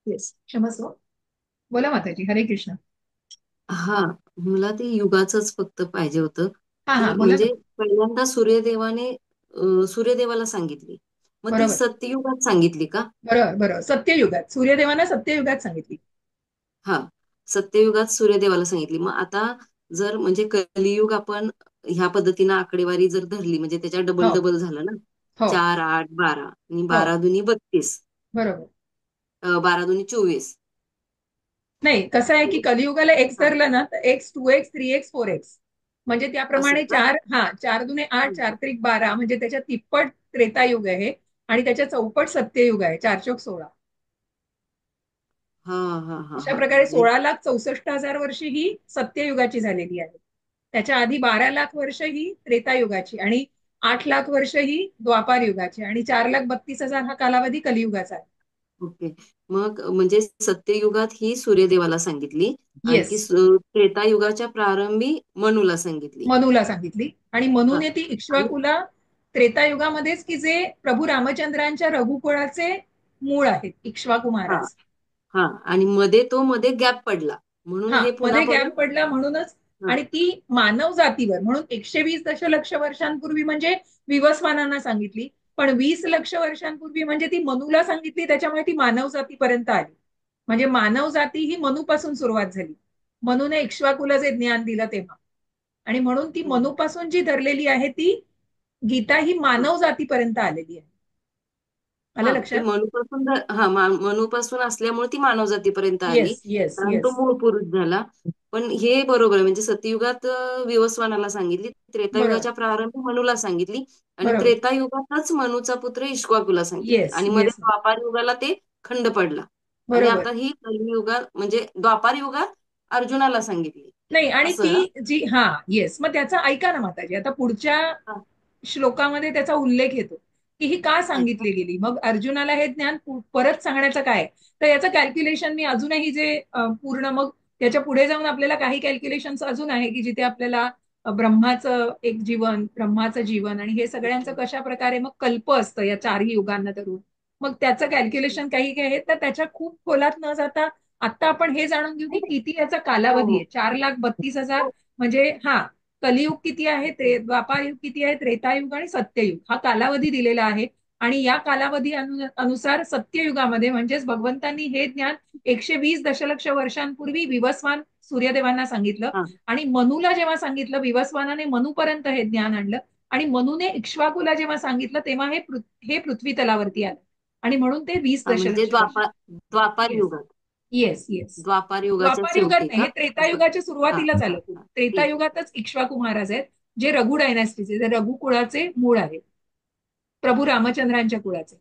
[SPEAKER 1] येस, क्षमस्व. बोला माताजी. हरे कृष्ण.
[SPEAKER 2] हा, मला ते युगाचंच फक्त पाहिजे होतं.
[SPEAKER 1] हा
[SPEAKER 2] की
[SPEAKER 1] हा, बोला ना.
[SPEAKER 2] म्हणजे पहिल्यांदा सूर्यदेवाने सूर्यदेवाला सांगितली, मग ती
[SPEAKER 1] बरोबर.
[SPEAKER 2] सत्ययुगात सांगितली का?
[SPEAKER 1] बरोबर बरोबर, सत्ययुगात सूर्यदेवानं सत्ययुगात सांगितली.
[SPEAKER 2] हा, सत्ययुगात सूर्यदेवाला सांगितली. मग आता जर म्हणजे कलियुग आपण ह्या पद्धतीनं आकडेवारी जर धरली, म्हणजे त्याच्या डबल
[SPEAKER 1] हो
[SPEAKER 2] डबल झालं ना.
[SPEAKER 1] हो
[SPEAKER 2] 4, 8, 12 आणि
[SPEAKER 1] हो.
[SPEAKER 2] 12 दुनी 32,
[SPEAKER 1] बरोबर.
[SPEAKER 2] 12 दुनी 24.
[SPEAKER 1] नाही, कसं आहे की कलियुगाला एक्स
[SPEAKER 2] हा,
[SPEAKER 1] धरलं ना तर एक्स, 2x, 3x, 4x, म्हणजे
[SPEAKER 2] असं
[SPEAKER 1] त्याप्रमाणे
[SPEAKER 2] का?
[SPEAKER 1] चार, हा, 4 दुने 8, 4 त्रिक 12, म्हणजे त्याच्या तिप्पट त्रेतायुग आहे. आणि त्याच्या चौपट सत्ययुग आहे, 4 चोक 16.
[SPEAKER 2] हा हा हा
[SPEAKER 1] अशा
[SPEAKER 2] हा,
[SPEAKER 1] प्रकारे 16,64,000 वर्षी ही सत्ययुगाची झालेली आहे. त्याच्या आधी 12 लाख वर्ष ही त्रेतायुगाची, आणि 8 लाख वर्ष ही द्वापार युगाची, आणि 4,32,000 हा कालावधी कलियुगाचा आहे.
[SPEAKER 2] ओके. मग म्हणजे सत्ययुगात ही सूर्यदेवाला सांगितली,
[SPEAKER 1] येस.
[SPEAKER 2] आणखी त्रेतायुगाच्या प्रारंभी मनुला सांगितली.
[SPEAKER 1] मनुला सांगितली. आणि
[SPEAKER 2] हा.
[SPEAKER 1] मनुने ती
[SPEAKER 2] आणि
[SPEAKER 1] इक्ष्वाकुला त्रेतायुगामध्येच, की जे प्रभू रामचंद्रांच्या रघुकुळाचे मूळ आहेत, इक्ष्वाकू
[SPEAKER 2] हा
[SPEAKER 1] महाराज.
[SPEAKER 2] हा, आणि मध्ये गॅप पडला, म्हणून
[SPEAKER 1] हा,
[SPEAKER 2] हे पुन्हा
[SPEAKER 1] मध्ये गॅप
[SPEAKER 2] परत.
[SPEAKER 1] पडला म्हणूनच.
[SPEAKER 2] हा
[SPEAKER 1] आणि ती मानव जातीवर, म्हणून 120 दशलक्ष वर्षांपूर्वी म्हणजे विवस्वानांना सांगितली. पण 20 लक्ष वर्षांपूर्वी म्हणजे ती मनुला सांगितली, त्याच्यामुळे ती मानव जातीपर्यंत आली. म्हणजे मानव जाती ही मनूपासून सुरुवात झाली. मनुने इक्ष्वाकुला जे ज्ञान दिलं तेव्हा. आणि म्हणून ती
[SPEAKER 2] हम्म,
[SPEAKER 1] मनूपासून जी धरलेली आहे ती गीता ही
[SPEAKER 2] हा.
[SPEAKER 1] मानव जातीपर्यंत आलेली आहे. आलं
[SPEAKER 2] हा ते
[SPEAKER 1] लक्षात?
[SPEAKER 2] मनूपासून मनूपासून असल्यामुळे ती मानव जातीपर्यंत आली,
[SPEAKER 1] येस येस
[SPEAKER 2] कारण तो
[SPEAKER 1] येस.
[SPEAKER 2] मूळ पुरुष झाला. पण हे बरोबर आहे, म्हणजे सतयुगात विवस्वानाला सांगितली,
[SPEAKER 1] बरोबर
[SPEAKER 2] त्रेतायुगाच्या प्रारंभी मनूला सांगितली, आणि
[SPEAKER 1] बरोबर.
[SPEAKER 2] त्रेतायुगातच मनूचा पुत्र इक्ष्वाकूला सांगितली,
[SPEAKER 1] येस
[SPEAKER 2] आणि मध्ये
[SPEAKER 1] येस.
[SPEAKER 2] द्वापार युगाला ते खंड पडला. आणि
[SPEAKER 1] बरोबर.
[SPEAKER 2] आता ही कलियुगात म्हणजे द्वापार युगात अर्जुनाला सांगितली.
[SPEAKER 1] नाही आणि
[SPEAKER 2] असं ना?
[SPEAKER 1] ती जी हा येस, मग त्याचा ऐका ना माताजी, आता पुढच्या
[SPEAKER 2] हा,
[SPEAKER 1] श्लोकामध्ये त्याचा उल्लेख येतो की ही का
[SPEAKER 2] अच्छा.
[SPEAKER 1] सांगितली गेली. मग अर्जुनाला हे ज्ञान परत सांगण्याचं काय, तर याचं कॅल्क्युलेशन मी अजूनही जे पूर्ण मग त्याच्या पुढे जाऊन आपल्याला काही कॅल्क्युलेशन अजून आहे की जिथे आपल्याला ब्रह्माचं एक जीवन, ब्रह्माचं जीवन आणि हे
[SPEAKER 2] अच्छा.
[SPEAKER 1] सगळ्यांचं कशा प्रकारे मग कल्प असतं या चारही युगांना धरून. मग त्याचं कॅल्क्युलेशन काही काही आहे, तर त्याच्या खूप खोलात न जाता आता आपण हे जाणून घेऊ की किती याचा
[SPEAKER 2] हो
[SPEAKER 1] कालावधी
[SPEAKER 2] हो
[SPEAKER 1] आहे. 4,32,000
[SPEAKER 2] हो.
[SPEAKER 1] म्हणजे हा कलियुग किती आहे, द्वापार युग किती आहे, त्रेतायुग आणि सत्ययुग हा कालावधी दिलेला आहे. आणि या कालावधी अनुसार सत्ययुगामध्ये म्हणजेच भगवंतांनी हे ज्ञान 120 दशलक्ष वर्षांपूर्वी विवस्वान सूर्यदेवांना सांगितलं.
[SPEAKER 2] हा
[SPEAKER 1] आणि मनूला जेव्हा सांगितलं, विवस्वानाने मनूपर्यंत हे ज्ञान आणलं. आणि मनूने इक्ष्वाकुला जेव्हा सांगितलं तेव्हा हे पृथ्वी तलावरती आलं. आणि म्हणून ते 20
[SPEAKER 2] हा, म्हणजे
[SPEAKER 1] दशलक्ष वर्ष.
[SPEAKER 2] द्वापार
[SPEAKER 1] येस
[SPEAKER 2] युगात.
[SPEAKER 1] Yes yes.
[SPEAKER 2] द्वापार युगाच्या
[SPEAKER 1] द्वापार युगात
[SPEAKER 2] शेवटी
[SPEAKER 1] नाही,
[SPEAKER 2] का?
[SPEAKER 1] हे
[SPEAKER 2] असं.
[SPEAKER 1] त्रेतायुगाच्या
[SPEAKER 2] हा
[SPEAKER 1] सुरुवातीलाच
[SPEAKER 2] हा
[SPEAKER 1] आलं.
[SPEAKER 2] हा, ठीक आहे.
[SPEAKER 1] त्रेतायुगातच इक्ष्वाकू महाराज आहेत, जे रघु डायनॅस्टीचे, जे रघु कुळाचे मूळ आहेत, प्रभू रामचंद्रांच्या कुळाचे.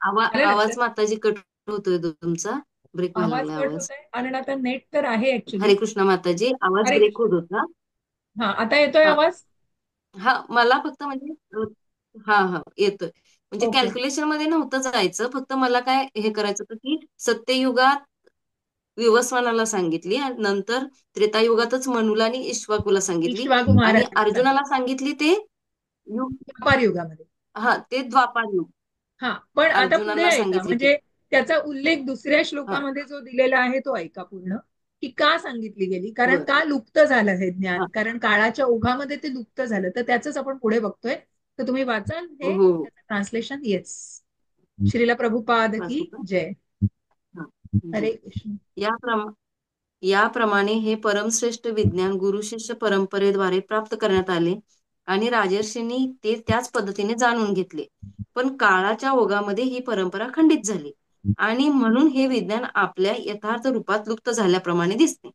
[SPEAKER 1] आलं लक्षात?
[SPEAKER 2] आवाज माताजी कट होतोय तुमचा. ब्रेक व्हायला
[SPEAKER 1] आवाज
[SPEAKER 2] लागलाय
[SPEAKER 1] कट
[SPEAKER 2] आवाज.
[SPEAKER 1] होत आहे आणि आता नेट तर आहे ऍक्च्युली.
[SPEAKER 2] हरे कृष्ण माताजी, आवाज
[SPEAKER 1] हरे
[SPEAKER 2] ब्रेक
[SPEAKER 1] कृष्ण.
[SPEAKER 2] होत होता.
[SPEAKER 1] हा आता येतोय
[SPEAKER 2] हा
[SPEAKER 1] आवाज?
[SPEAKER 2] हा, मला फक्त म्हणजे हा हा येतोय. म्हणजे
[SPEAKER 1] ओके.
[SPEAKER 2] कॅल्क्युलेशन मध्ये नव्हतं जायचं, फक्त मला काय हे करायचं होतं की सत्ययुगात विवस्वानाला सांगितली, आणि नंतर त्रेतायुगातच मनुला आणि इक्ष्वाकुला सांगितली,
[SPEAKER 1] इक्ष्वाकू
[SPEAKER 2] आणि
[SPEAKER 1] महाराजांनी
[SPEAKER 2] अर्जुनाला
[SPEAKER 1] सांगितलं
[SPEAKER 2] सांगितली ते युग.
[SPEAKER 1] द्वापार युगामध्ये.
[SPEAKER 2] हा, ते द्वापार युग.
[SPEAKER 1] हा पण आता पुढे
[SPEAKER 2] अर्जुनांना
[SPEAKER 1] ऐका,
[SPEAKER 2] सांगितली ती.
[SPEAKER 1] म्हणजे त्याचा उल्लेख दुसऱ्या
[SPEAKER 2] हा,
[SPEAKER 1] श्लोकामध्ये जो दिलेला आहे तो ऐका पूर्ण. की का सांगितली गेली, कारण
[SPEAKER 2] बर.
[SPEAKER 1] का लुप्त झालं हे ज्ञान,
[SPEAKER 2] हा,
[SPEAKER 1] कारण काळाच्या ओघामध्ये ते लुप्त झालं, तर त्याच आपण पुढे बघतोय. तर तुम्ही वाचाल हे
[SPEAKER 2] हो.
[SPEAKER 1] त्याचं ट्रान्सलेशन. येस. श्रीला प्रभुपाद की
[SPEAKER 2] वाचू का?
[SPEAKER 1] जय.
[SPEAKER 2] हा,
[SPEAKER 1] हरे
[SPEAKER 2] जय.
[SPEAKER 1] कृष्ण.
[SPEAKER 2] याप्रमाणे हे परमश्रेष्ठ विज्ञान गुरु शिष्य परंपरेद्वारे प्राप्त करण्यात आले, आणि राजर्षींनी ते त्याच पद्धतीने जाणून घेतले. पण काळाच्या ओघामध्ये ही परंपरा खंडित झाली, आणि म्हणून हे विज्ञान आपल्या यथार्थ रूपात लुप्त झाल्याप्रमाणे दिसते.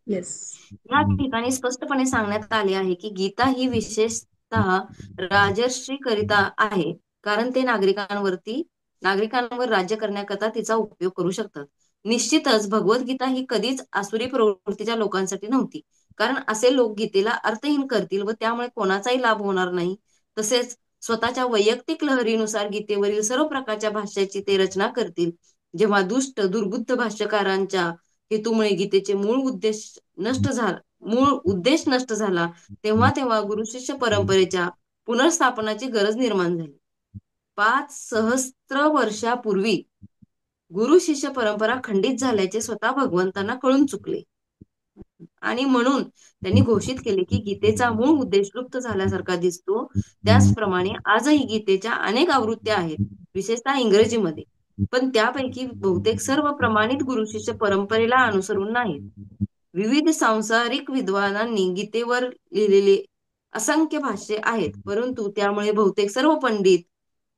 [SPEAKER 1] येस.
[SPEAKER 2] या ठिकाणी स्पष्टपणे सांगण्यात आले आहे की गीता ही विशेषतः राजर्षी करिता आहे, कारण ते नागरिकांवर राज्य करण्याकरता तिचा उपयोग करू शकतात. निश्चितच भगवद्गीता ही कधीच आसुरी प्रवृत्तीच्या लोकांसाठी नव्हती, कारण असे लोक गीतेला अर्थहीन करतील व त्यामुळे कोणाचाही लाभ होणार नाही. तसेच स्वतःच्या वैयक्तिक लहरीनुसार गीतेवरील सर्व प्रकारच्या भाष्याची ते रचना करतील. जेव्हा दुर्बुद्ध भाष्यकारांच्या हेतूमुळे गीतेचे मूळ उद्देश नष्ट झाला, तेव्हा तेव्हा गुरु शिष्य परंपरेच्या पुनर्स्थापनाची गरज निर्माण झाली. 5 सहस्त्र वर्षापूर्वी गुरु शिष्य परंपरा खंडित झाल्याचे स्वतः भगवंतांना कळून चुकले, आणि म्हणून त्यांनी घोषित केले की गीतेचा मूळ उद्देश लुप्त झाल्यासारखा दिसतो. त्याचप्रमाणे आजही गीतेच्या अनेक आवृत्त्या आहेत, विशेषतः इंग्रजीमध्ये, पण त्यापैकी बहुतेक सर्व प्रमाणित गुरु शिष्य परंपरेला अनुसरून नाहीत. विविध सांसारिक विद्वानांनी गीतेवर लिहिलेले असंख्य भाष्ये आहेत, परंतु त्यामुळे बहुतेक सर्व पंडित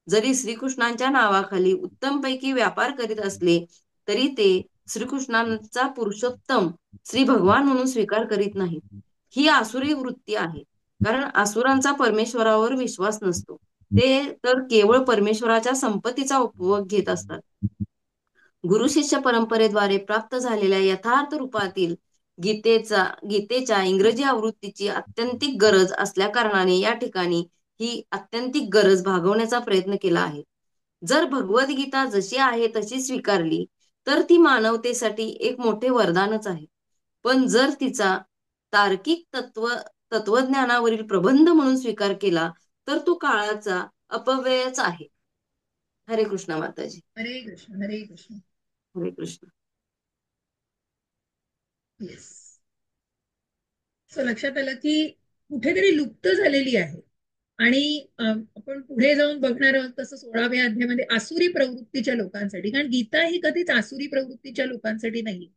[SPEAKER 2] जरी श्रीकृष्णांच्या नावाखाली उत्तमपैकी व्यापार करीत असले, तरी ते श्रीकृष्णांचा पुरुषोत्तम श्री भगवान म्हणून स्वीकार करीत नाहीत. ही आसुरी वृत्ती आहे, कारण असुरांचा परमेश्वरावर विश्वास नसतो. ते तर केवळ परमेश्वराच्या संपत्तीचा उपभोग घेत असतात. गुरु शिष्य परंपरेद्वारे प्राप्त झालेल्या यथार्थ रूपातील गीतेच्या इंग्रजी आवृत्तीची अत्यंतिक गरज असल्या कारणाने या ठिकाणी ही अत्यंतिक गरज भागवण्याचा प्रयत्न केला आहे. जर भगवद्गीता जशी आहे तशी स्वीकारली, तर ती मानवतेसाठी एक मोठे वरदानच आहे. पण जर तिचा तार्किक तत्वज्ञानावरील प्रबंध म्हणून स्वीकार केला, तर तो काळाचा अपव्ययच आहे. हरे कृष्ण माताजी.
[SPEAKER 1] हरे कृष्ण. हरे कृष्ण.
[SPEAKER 2] हरे कृष्ण.
[SPEAKER 1] येस. सो लक्षात आलं की कुठेतरी लुप्त झालेली आहे. आणि आपण पुढे जाऊन बघणार आहोत तसं 16व्या अध्यायामध्ये आसुरी प्रवृत्तीच्या लोकांसाठी, कारण गीता ही कधीच आसुरी प्रवृत्तीच्या लोकांसाठी नाही.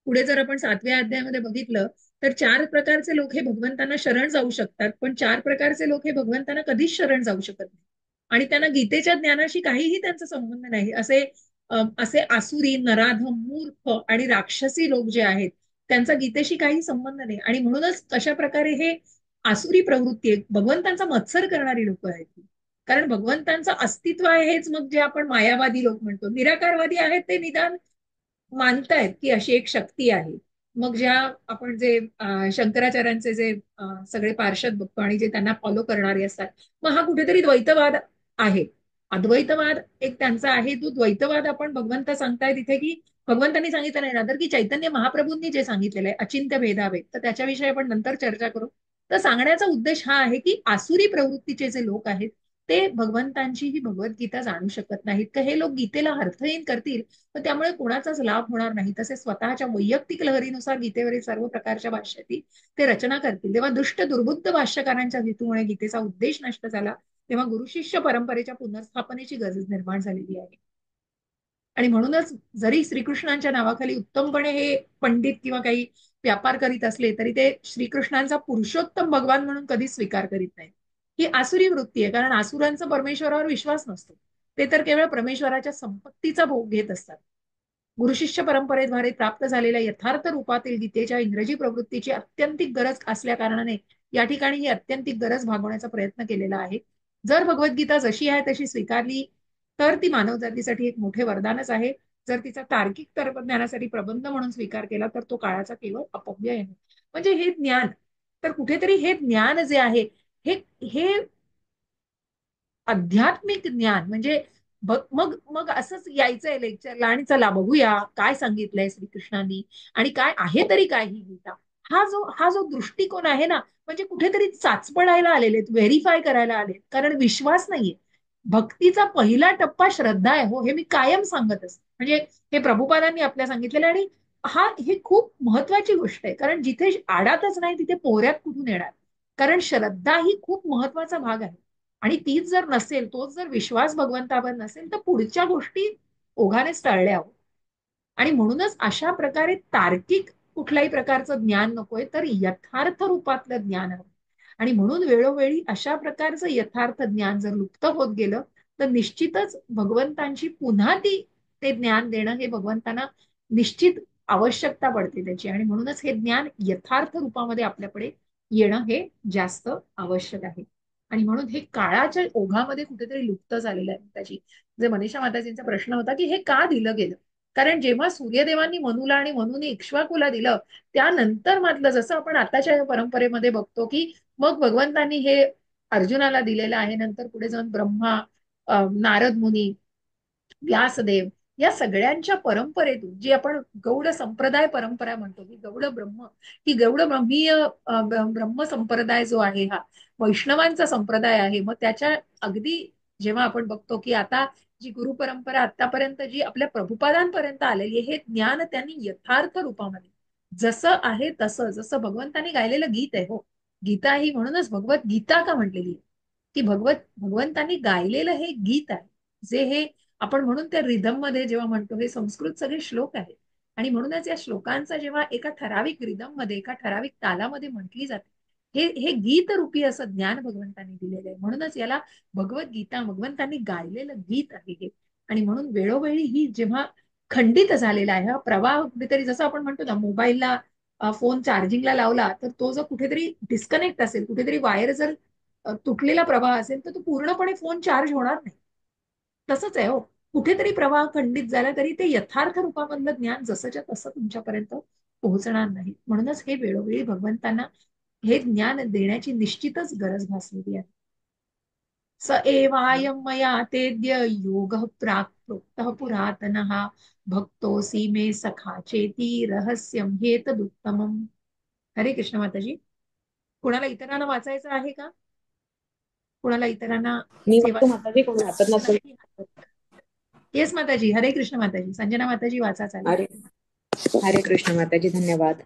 [SPEAKER 1] पुढे जर आपण 7व्या अध्यायामध्ये बघितलं तर 4 प्रकारचे लोक हे भगवंतांना शरण जाऊ शकतात, पण 4 प्रकारचे लोक हे भगवंतांना कधीच शरण जाऊ शकत नाही. आणि त्यांना गीतेच्या ज्ञानाशी काहीही त्यांचा संबंध नाही. असे आसुरी, नराधम, मूर्ख आणि राक्षसी लोक जे आहेत त्यांचा गीतेशी काही संबंध नाही. आणि म्हणूनच कशा प्रकारे हे आसुरी प्रवृत्ती आहे, भगवंतांचा मत्सर करणारी लोक आहेत. कारण भगवंतांचं अस्तित्व आहे हेच मग जे आपण मायावादी लोक म्हणतो. निराकारवादी आहेत ते निदान मानतायत की अशी एक शक्ती आहे. मग ज्या आपण जे शंकराचार्यांचे जे सगळे पार्षद बघतो आणि जे त्यांना फॉलो करणारे असतात, मग हा कुठेतरी द्वैतवाद आहे. अद्वैतवाद एक त्यांचा आहे. तो द्वैतवाद आपण भगवंत सांगताय तिथे की भगवंतांनी सांगितलं नाही ना, तर की चैतन्य महाप्रभूंनी जे सांगितलेलं आहे अचिंत्य भेदाभेद, तर त्याच्याविषयी आपण नंतर चर्चा करू. तर सांगण्याचा उद्देश हा आहे की आसुरी प्रवृत्तीचे जे लोक आहेत ते भगवंतांची ही भगवद्गीता जाणू शकत नाहीत. तर हे लोक गीतेला अर्थहीन करतील, तर त्यामुळे कोणाचाच लाभ होणार नाही. तसे स्वतःच्या वैयक्तिक लहरीनुसार गीतेवरील सर्व प्रकारच्या भाष्याची ते रचना करतील. तेव्हा दुष्ट दुर्बुद्ध भाष्यकारांच्या हेतूमुळे गीतेचा उद्देश नष्ट झाला. तेव्हा गुरुशिष्य परंपरेच्या पुनर्स्थापनेची गरज निर्माण झालेली आहे. आणि म्हणूनच जरी श्रीकृष्णांच्या नावाखाली उत्तमपणे हे पंडित किंवा काही व्यापार करीत असले तरी ते श्रीकृष्णांचा पुरुषोत्तम भगवान म्हणून कधीच स्वीकार करीत नाहीत. ही आसुरी वृत्ती आहे, कारण आसुरांचा परमेश्वरावर विश्वास नसतो. ते तर केवळ परमेश्वराच्या संपत्तीचा भोग घेत असतात. गुरुशिष्य परंपरेद्वारे प्राप्त झालेल्या यथार्थ रूपातील गीतेच्या इंग्रजी प्रवृत्तीची अत्यंतिक गरज असल्या कारणाने या ठिकाणी ही अत्यंतिक गरज भागवण्याचा प्रयत्न केलेला आहे. जर भगवद्गीता जशी आहे तशी स्वीकारली तर ती मानवजातीसाठी एक मोठे वरदानच आहे. जर तिचा तार्किक तत्वज्ञानासाठी प्रबंध म्हणून स्वीकार केला तर तो काळाचा केवळ अपव्यय आहे. म्हणजे हे ज्ञान, तर कुठेतरी हे ज्ञान जे आहे हे हे आध्यात्मिक ज्ञान म्हणजे मग मग असंच यायचंय लेक्चरला आणि चला बघूया काय सांगितलंय श्रीकृष्णांनी आणि काय आहे तरी काय ही गीता. हा जो दृष्टिकोन आहे ना, म्हणजे कुठेतरी चाचपडायला आलेले, व्हेरीफाय करायला आले, कारण विश्वास नाहीये. भक्तीचा पहिला टप्पा श्रद्धा आहे हो, हे मी कायम सांगत असते. म्हणजे हे प्रभुपादांनी आपल्या सांगितलेलं. आणि ही खूप महत्वाची गोष्ट आहे, कारण जिथे आडातच नाही तिथे पोहऱ्यात कुठून येणार. कारण श्रद्धा ही खूप महत्वाचा भाग आहे. आणि तीच जर नसेल, तोच जर विश्वास भगवंतावर नसेल, तर पुढच्या गोष्टी ओघानेच टळल्या हो. आणि म्हणूनच अशा प्रकारे तार्किक कुठल्याही प्रकारचं ज्ञान नकोय, तर यथार्थ रूपातलं ज्ञान हवं. आणि म्हणून वेळोवेळी अशा प्रकारचं यथार्थ ज्ञान जर लुप्त होत गेलं तर निश्चितच भगवंतांची पुन्हा ते ज्ञान देणं हे भगवंतांना निश्चित आवश्यकता पडते त्याची. आणि म्हणूनच हे ज्ञान यथार्थ रूपामध्ये आपल्याकडे येणं हे जास्त आवश्यक आहे. आणि म्हणून हे काळाच्या ओघामध्ये कुठेतरी लुप्त झालेलं आहे त्याची. जे मनीषा माताजींचा प्रश्न होता की हे का दिलं गेलं, कारण जेव्हा सूर्यदेवांनी मनूला आणि मनूने इक्ष्वाकूला दिलं, त्यानंतर मात्र जसं आपण आताच्या परंपरेमध्ये बघतो की मग भगवंतांनी हे अर्जुनाला दिलेलं आहे. नंतर पुढे जाऊन ब्रह्मा, नारद मुनी, व्यासदेव या सगळ्यांच्या परंपरेतून जी आपण गौड संप्रदाय परंपरा म्हणतो, की गौड ब्रह्म, ही गौड ब्रह्मीय ब्रह्म संप्रदाय जो आहे हा वैष्णवांचा संप्रदाय आहे. मग त्याच्या अगदी जेव्हा आपण बघतो की आता जी गुरु परंपरा आतापर्यंत जी आपल्या प्रभुपादांपर्यंत आलेली आहे, हे ज्ञान त्यांनी यथार्थ रूपामध्ये जसं आहे तसं, जसं भगवंतांनी गायलेलं गीत आहे हो. गीता ही म्हणूनच भगवत गीता का म्हटलेली आहे, की भगवंतांनी गायलेलं हे गीत आहे. जे हे आपण म्हणून त्या रिदम मध्ये जेव्हा म्हणतो, हे संस्कृत सगळे श्लोक आहेत. आणि म्हणूनच या श्लोकांचा जेव्हा एका ठराविक रिदम मध्ये, एका ठराविक तालामध्ये म्हटली जाते, हे हे गीत रूपी असं ज्ञान भगवंतांनी दिलेलं आहे. म्हणूनच याला भगवद्गीता, भगवंतांनी गायलेलं गीत आहे हे. आणि म्हणून वेळोवेळी ही जेव्हा खंडित झालेला आहे हा प्रवाह, कुठेतरी जसं आपण म्हणतो ना, मोबाईलला फोन चार्जिंगला लावला तर तो जर कुठेतरी डिस्कनेक्ट असेल, कुठेतरी वायर जर तुटलेला प्रवाह असेल, तर तो पूर्णपणे फोन चार्ज होणार नाही. तसंच आहे हो. कुठेतरी प्रवाह खंडित झाला तरी ते यथार्थ रूपामधलं ज्ञान जसंच्या तसं तुमच्यापर्यंत पोहोचणार नाही. म्हणूनच हे वेळोवेळी भगवंतांना हे ज्ञान देण्याची निश्चितच गरज भासलेली आहे. स एवायं मया तेद्य योगः प्राक् प्रोक्तः पुरातनः भक्तोऽसि मे सखा चेती रहस्यम हेतदुत्तमम्. हरे कृष्ण माताजी. कुणाला इतरांना वाचायचं आहे का? कुणाला इतरांना
[SPEAKER 3] मी
[SPEAKER 1] सेवा
[SPEAKER 3] वाचतो माताजी, कोणी वाचत नसेल.
[SPEAKER 1] नक्की. येस माताजी. हरे कृष्ण माताजी. संजना माताजी वाचा चालेल.
[SPEAKER 3] हरे हरे कृष्ण माताजी, धन्यवाद.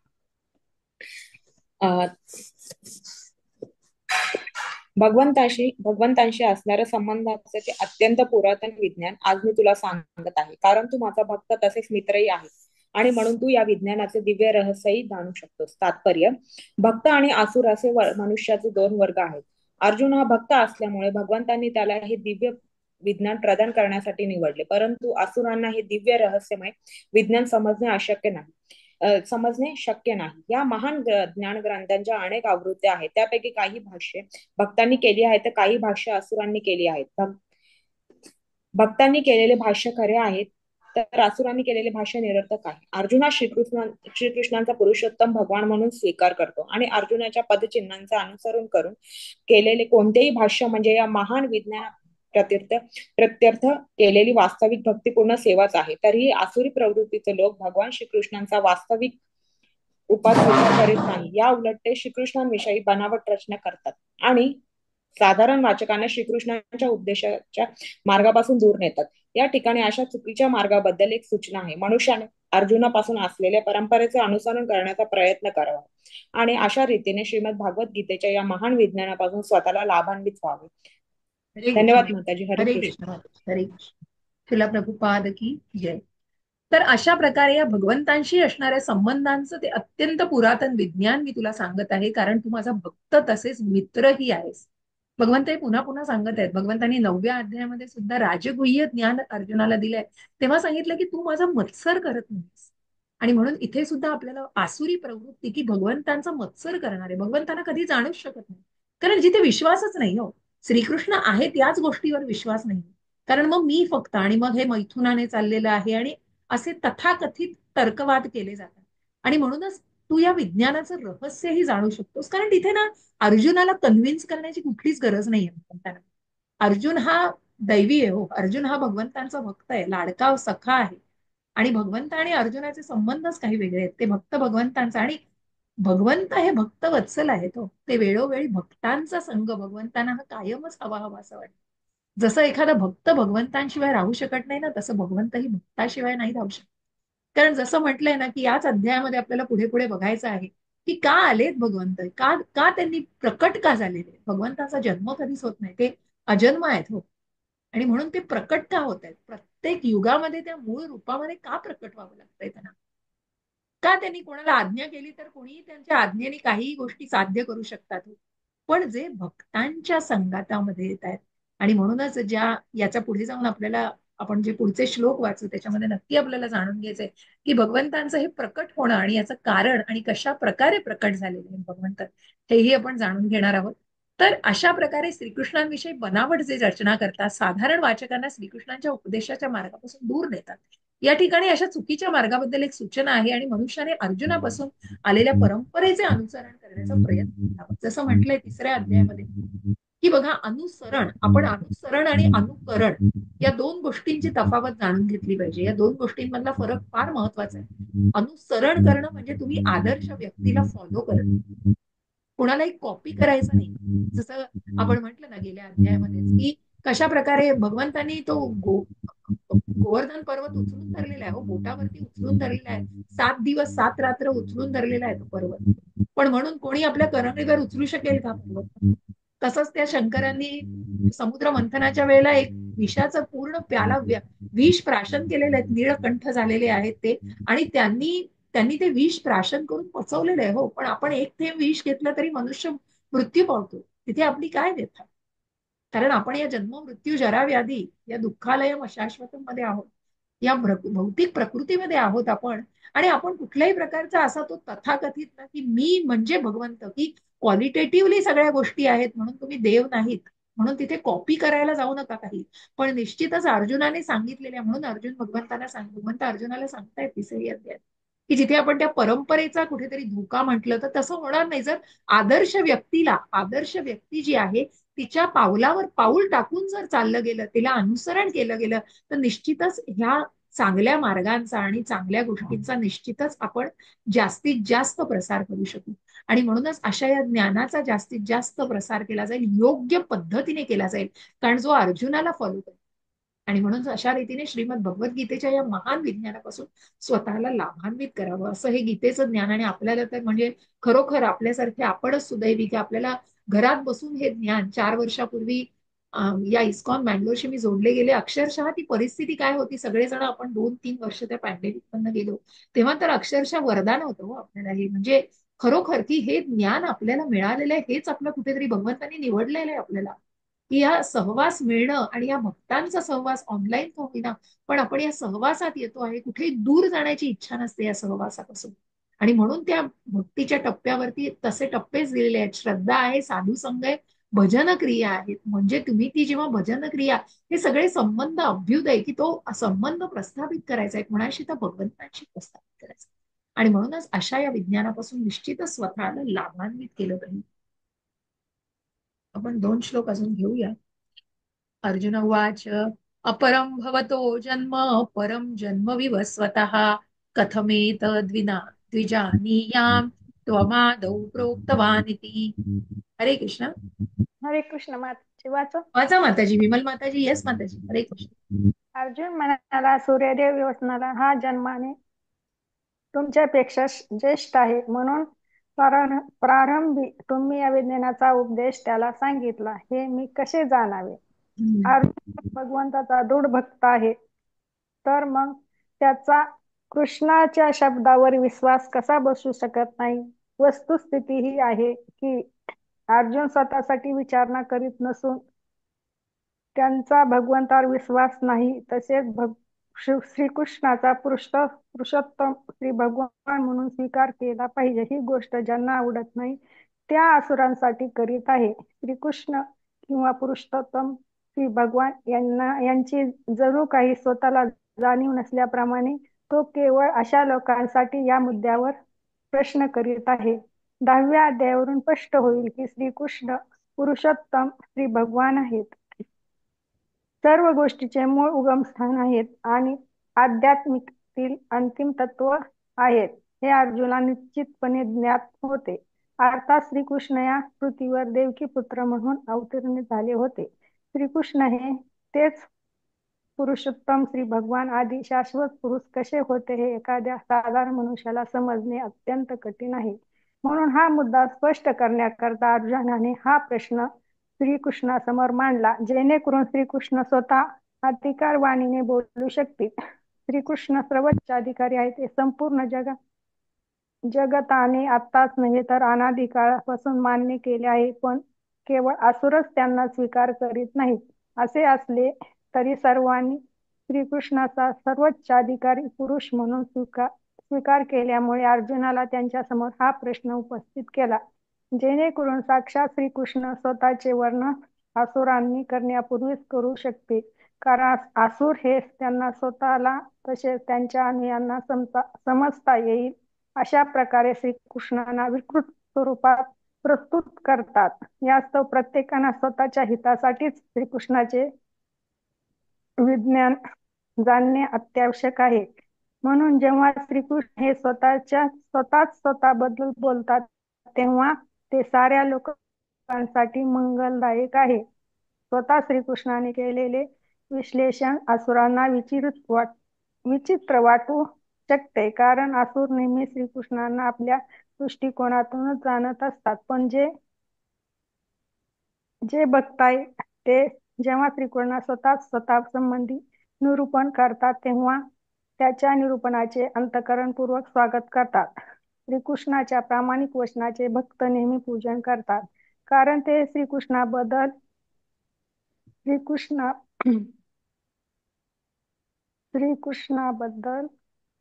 [SPEAKER 3] भगवंतांशी असणाऱ्या संबंधाचे ते अत्यंत पुरातन विज्ञान आज मी तुला सांगत आहे, कारण तू माझा भक्त तसेच मित्रही आहे आणि म्हणून तू या विज्ञानाचे दिव्य रहस्यही जाणू शकतोस. तात्पर्य: भक्त आणि आसुर असे मनुष्याचे दोन वर्ग आहेत. अर्जुन हा भक्त असल्यामुळे भगवंतांनी त्याला हे दिव्य विज्ञान प्रदान करण्यासाठी निवडले, परंतु असुरांना हे दिव्य रहस्यमय विज्ञान समजणे शक्य नाही. या महान ज्ञान ग्रंथांच्या अनेक आवृत्त्या आहेत. त्यापैकी काही भाष्ये भक्तांनी केली आहेत तर काही भाष्य असुरांनी केली आहेत. भक्तांनी केलेले भाष्य खरे आहेत तर असुरांनी केलेले भाष्य निरर्थक आहे. अर्जुना श्रीकृष्णांचा पुरुषोत्तम भगवान म्हणून स्वीकार करतो आणि अर्जुनाच्या पदचिन्हांचे अनुसरण करून केलेले कोणतेही भाष्य म्हणजे या महान विज्ञान प्रत्यर्थ केलेली वास्तविक भक्तिपूर्ण सेवाच आहे. तरीही आसुरी प्रवृत्तीचे लोक भगवान श्रीकृष्णांचा वास्तविक उपास करीत नाही. या उलट ते श्रीकृष्णांविषयी बनावट रचना करतात आणि साधारण वाचकांना श्रीकृष्णांच्या उपदेशाच्या मार्गापासून दूर नेतात. या ठिकाणी अशा चुकीच्या मार्गाबद्दल एक सूचना आहे. मनुष्याने अर्जुनापासून असलेल्या परंपरेचे अनुसरण करण्याचा प्रयत्न करावा आणि अशा रीतीने श्रीमद भागवत गीतेच्या या महान विज्ञानापासून स्वतःला लाभान्वित व्हावे. धन्यवाद माताजी. हरे
[SPEAKER 1] हरे
[SPEAKER 3] कृष्ण.
[SPEAKER 1] कृष्ण. हरे कृष्ण. तुला प्रभुपाद की जय. तर अशा प्रकारे या भगवंतांशी असणाऱ्या संबंधांचं ते अत्यंत पुरातन विज्ञान मी तुला सांगत आहे, कारण तू माझा भक्त तसेच मित्रही आहेस. भगवंत हे पुन्हा पुन्हा सांगत आहेत. भगवंतांनी 9व्या अध्यायामध्ये सुद्धा राजगुह्य ज्ञान अर्जुनाला दिलंय. तेव्हा सांगितलं की तू माझा मत्सर करत नाहीस. आणि म्हणून इथे सुद्धा आपल्याला आसुरी प्रवृत्ती की भगवंतांचा मत्सर करणारे भगवंतांना कधी जाणूच शकत नाही, कारण जिथे विश्वासच नाही. हो, श्रीकृष्ण आहे त्याच गोष्टीवर विश्वास नाही, कारण मग मी फक्त आणि मग हे मैथुनाने चाललेलं आहे आणि असे तथाकथित तर्कवाद केले जातात. आणि म्हणूनच तू या विज्ञानाचं रहस्यही जाणू शकतोस, कारण तिथे ना अर्जुनाला कन्व्हिन्स करण्याची कुठलीच गरज नाहीये भगवंताना. अर्जुन हा दैवी आहे. हो, अर्जुन हा भगवंतांचा भक्त आहे, लाडका सखा आहे. आणि भगवंत आणि अर्जुनाचे संबंधच काही वेगळे आहेत. ते भक्त भगवंतांचा आणि भगवंत हे भक्त वत्सल आहेत. हो, ते वेळोवेळी भक्तांचा संघ भगवंतांना हा कायमच हवा हवा असं वाटतं. जसं एखादा भक्त भगवंतांशिवाय राहू शकत नाही ना, तसं भगवंतही भक्ताशिवाय नाही राहू शकत. कारण जसं म्हटलंय ना की याच अध्यायामध्ये आपल्याला पुढे पुढे बघायचं आहे की का आलेत भगवंत, का का त्यांनी प्रकट का झालेले. भगवंताचा जन्म कधीच होत नाही, ते अजन्म आहेत. हो, आणि म्हणून ते प्रकट का होत आहेत, प्रत्येक युगामध्ये त्या मूळ रूपामध्ये का प्रकट व्हावं लागतंय त्यांना, का त्यांनी कोणाला आज्ञा केली तर कोणीही त्यांच्या आज्ञेने काहीही गोष्टी साध्य करू शकतात. पण जे भक्तांच्या संगातामध्ये येत आहेत. आणि म्हणूनच ज्या याच्या पुढे जाऊन आपल्याला आपण जे पुढचे श्लोक वाचू त्याच्यामध्ये नक्की आपल्याला जाणून घ्यायचंय की भगवंतांचं हे प्रकट होणं आणि याचं कारण आणि कशा प्रकारे प्रकट झालेले आहे भगवंत, हेही आपण जाणून घेणार आहोत. तर अशा प्रकारे श्रीकृष्णांविषयी बनावट जे रचना करतात, साधारण वाचकांना श्रीकृष्णांच्या उपदेशाच्या मार्गापासून दूर नेतात. या ठिकाणी अशा चुकीच्या मार्गाबद्दल एक सूचना आहे आणि मनुष्याने अर्जुनापासून आलेल्या परंपरेचे अनुसरण करण्याचा प्रयत्न करावा. जसं म्हटलंय 3ऱ्या अध्यायामध्ये की बघा, आपण अनुसरण आणि अनुकरण या दोन गोष्टींची तफावत जाणून घेतली पाहिजे. या दोन गोष्टींमधला फरक फार महत्वाचा आहे. अनुसरण करणं म्हणजे तुम्ही आदर्श व्यक्तीला फॉलो करणं, कोणालाही कॉपी करायचं नाही. जसं आपण म्हटलं ना गेल्या अध्यायामध्ये की कशा प्रकारे भगवंतांनी तो गोवर्धन पर्वत उचलून धरलेला आहे. हो, बोटावरती उचलून धरलेला आहे. 7 दिवस 7 रात्र उचलून धरलेला आहे तो पर्वत. पण म्हणून कोणी आपल्या करंगळीवर उचलू शकेल का पर्वत? तसंच त्या शंकरांनी समुद्र मंथनाच्या वेळेला एक विषाचं पूर्ण प्याला विष प्राशन केलेले आहेत, निळकंठ झालेले आहेत ते, आणि त्यांनी त्यांनी ते विष प्राशन करून पचवलेलं आहे. हो, पण आपण एक थेंब विष घेतलं तरी मनुष्य मृत्यू पावतो. तिथे आपली काय व्यथा, कारण आपण या जन्म मृत्यू जरा व्याधी या दुःखालयम अशाश्वतम मध्ये आहोत, या भौतिक प्रकृतीमध्ये आहोत आपण. आणि आपण कुठल्याही प्रकारचा असा तो तथाकथित ना की मी म्हणजे भगवंत, की क्वालिटेटिव्हली सगळ्या गोष्टी आहेत म्हणून तुम्ही देव नाहीत, म्हणून तिथे कॉपी करायला जाऊ नका काही. पण निश्चितच अर्जुनाने सांगितलेल्या, म्हणून अर्जुन भगवंत अर्जुनाला सांगतायत 3री अध्यायात की जिथे आपण त्या परंपरेचा कुठेतरी धोका म्हटलं तर तसं होणार नाही. जर आदर्श व्यक्ती जी आहे तिच्या पावलावर पाऊल टाकून जर चाललं गेलं, तिला अनुसरण केलं गेलं, तर निश्चितच ह्या चांगल्या मार्गांचा आणि चांगल्या गोष्टींचा निश्चितच आपण जास्तीत जास्त प्रसार करू शकू. आणि म्हणूनच अशा या ज्ञानाचा जास्तीत जास्त प्रसार केला जाईल, योग्य पद्धतीने केला जाईल, कारण जो अर्जुनाला फॉलो करेल. आणि म्हणून अशा रीतीने श्रीमद भगवद्गीतेच्या या महान विज्ञानापासून स्वतःला लाभान्वित करावं, असं हे गीतेचं ज्ञान. आणि आपल्याला तर म्हणजे खरोखर आपल्यासारखे आपणच सुदैवी की आपल्याला घरात बसून हे ज्ञान 4 वर्षापूर्वी या इस्कॉन मँगलोरशी मी जोडले गेले. अक्षरशः ती परिस्थिती काय होती, सगळेजण आपण 2-3 वर्ष त्या पॅन्डेमिक मधनं गेलो, तेव्हा तर अक्षरशः वरदान होतं हो आपल्याला हे. म्हणजे खरोखर की हे ज्ञान आपल्याला मिळालेलं आहे, हेच आपलं कुठेतरी भगवंतांनी निवडलेलं आहे आपल्याला. की या सहवास मिळणं आणि या भक्तांचा सहवास ऑनलाईन का होईना, पण आपण या सहवासात येतो आहे, कुठेही दूर जाण्याची इच्छा नसते या सहवासापासून. आणि म्हणून त्या भक्तीच्या टप्प्यावरती तसे टप्पेच दिलेले आहेत. श्रद्धा आहे, साधू संघ आहे, भजन क्रिया आहेत. म्हणजे तुम्ही ती जेव्हा भजन क्रिया, हे सगळे संबंध अभ्युदय, की तो संबंध प्रस्थापित करायचा आहे कोणाशी, तर भगवंतांशी प्रस्थापित करायचा. आणि म्हणूनच अशा या विज्ञानापासून निश्चितच स्वतःला लाभान्वित केलं पाहिजे. आपण 2 श्लोक अजून घेऊया. अर्जुन उवाच अपरं भवतो जन्म परं जन्म विवस्वतः कथमेतद्विना द्विजानीयां त्वमादौ प्रोक्तवान् इति. हरे कृष्ण.
[SPEAKER 4] हरे कृष्ण माताजी वाचा.
[SPEAKER 1] वाचा माताजी. विमल माताजी. येस माताजी. हरे कृष्ण.
[SPEAKER 4] अर्जुन म्हणाला, सूर्यदेव व्यवसनाला हा जन्माने तुमच्यापेक्षा ज्येष्ठ आहे, म्हणून प्रारंभी तुम्ही या विज्ञानाचा उपदेश त्याला सांगितला, हे मी कसे जाणावे. अर्जुन भगवंताचा दृढ भक्त आहे, तर मग त्याचा कृष्णाच्या शब्दावर विश्वास कसा बसू शकत नाही. वस्तुस्थिती ही आहे की अर्जुन स्वतःसाठी विचारणा करीत नसून त्यांचा भगवंतावर विश्वास नाही. तसेच श्रीकृष्णाचा पुरुषोत्तम श्री भगवान म्हणून स्वीकार केला पाहिजे. ही गोष्ट ज्यांना आवडत नाही त्या असुरांसाठी करीत आहे. श्रीकृष्ण किंवा पुरुषोत्तम श्री भगवान यांची जणू काही स्वतःला जाणीव नसल्याप्रमाणे तो केवळ अशा लोकांसाठी या मुद्द्यावर प्रश्न करीत आहे. 10व्या अध्यायावरून स्पष्ट होईल की श्रीकृष्ण पुरुषोत्तम श्री भगवान आहेत, सर्व गोष्टीचे मूळ उगमस्थान आहेत आणि आध्यात्मिकतील अंतिम तत्व आहेत, हे अर्जुनाला निश्चितपणे ज्ञात होते. अर्थात श्रीकृष्ण या पृथ्वीवर देवकी पुत्र म्हणून अवतीर्ण झाले होते. श्रीकृष्ण हे तेच पुरुषोत्तम श्री भगवान आदी शाश्वत पुरुष कसे होते हे एखाद्या साधारण मनुष्याला समजणे अत्यंत कठीण आहे. म्हणून हा मुद्दा स्पष्ट करण्याकरता अर्जुनाने हा प्रश्न श्रीकृष्णासमोर मांडला, जेणेकरून श्रीकृष्ण स्वतः अधिकारवाणीने बोलू शकतील. श्रीकृष्ण सर्वोच्च अधिकारी आहेत. ते संपूर्ण जगताने आत्ताच नव्हे तर अनादिकाळापासून मान्य केले आहे, पण केवळ असुरच त्यांना स्वीकार करीत नाहीत. असे असले तरी सर्वांनी श्रीकृष्णाचा सर्वोच्च अधिकारी पुरुष म्हणून स्वीकार केल्यामुळे अर्जुनाला त्यांच्या समोर हा प्रश्न उपस्थित केला, जेणेकरून साक्षात श्रीकृष्ण स्वतःचे वर्णन असुरांनी करण्यापूर्वीच करू शकते. कारण असुर हे त्यांना स्वतःला तसेच त्यांच्या अनुयांना समजता येईल अशा प्रकारे श्रीकृष्णांना विकृत स्वरूपात प्रस्तुत करतात. यास्तव प्रत्येकाने स्वतःच्या हितासाठीच श्रीकृष्णाचे विज्ञान जाणणे अत्यावश्यक आहे. म्हणून जेव्हा श्रीकृष्ण हे स्वतःबद्दल बोलतात तेव्हा ते साऱ्या लोकांसाठी मंगलदायक आहे. स्वतः श्रीकृष्णाने केलेले विश्लेषण असुरांना विचित्र वाटू शकते, कारण असुर नेहमी श्रीकृष्णांना आपल्या दृष्टिकोनातूनच जाणत असतात. पण जे भक्त आहे ते जेव्हा श्रीकृष्ण स्वतः संबंधी निरूपण करतात तेव्हा त्याच्या निरूपणाचे अंतःकरणपूर्वक स्वागत करतात. श्रीकृष्णाच्या प्रामाणिक वचनाचे भक्त नेहमी पूजन करतात, कारण ते श्रीकृष्णाबद्दल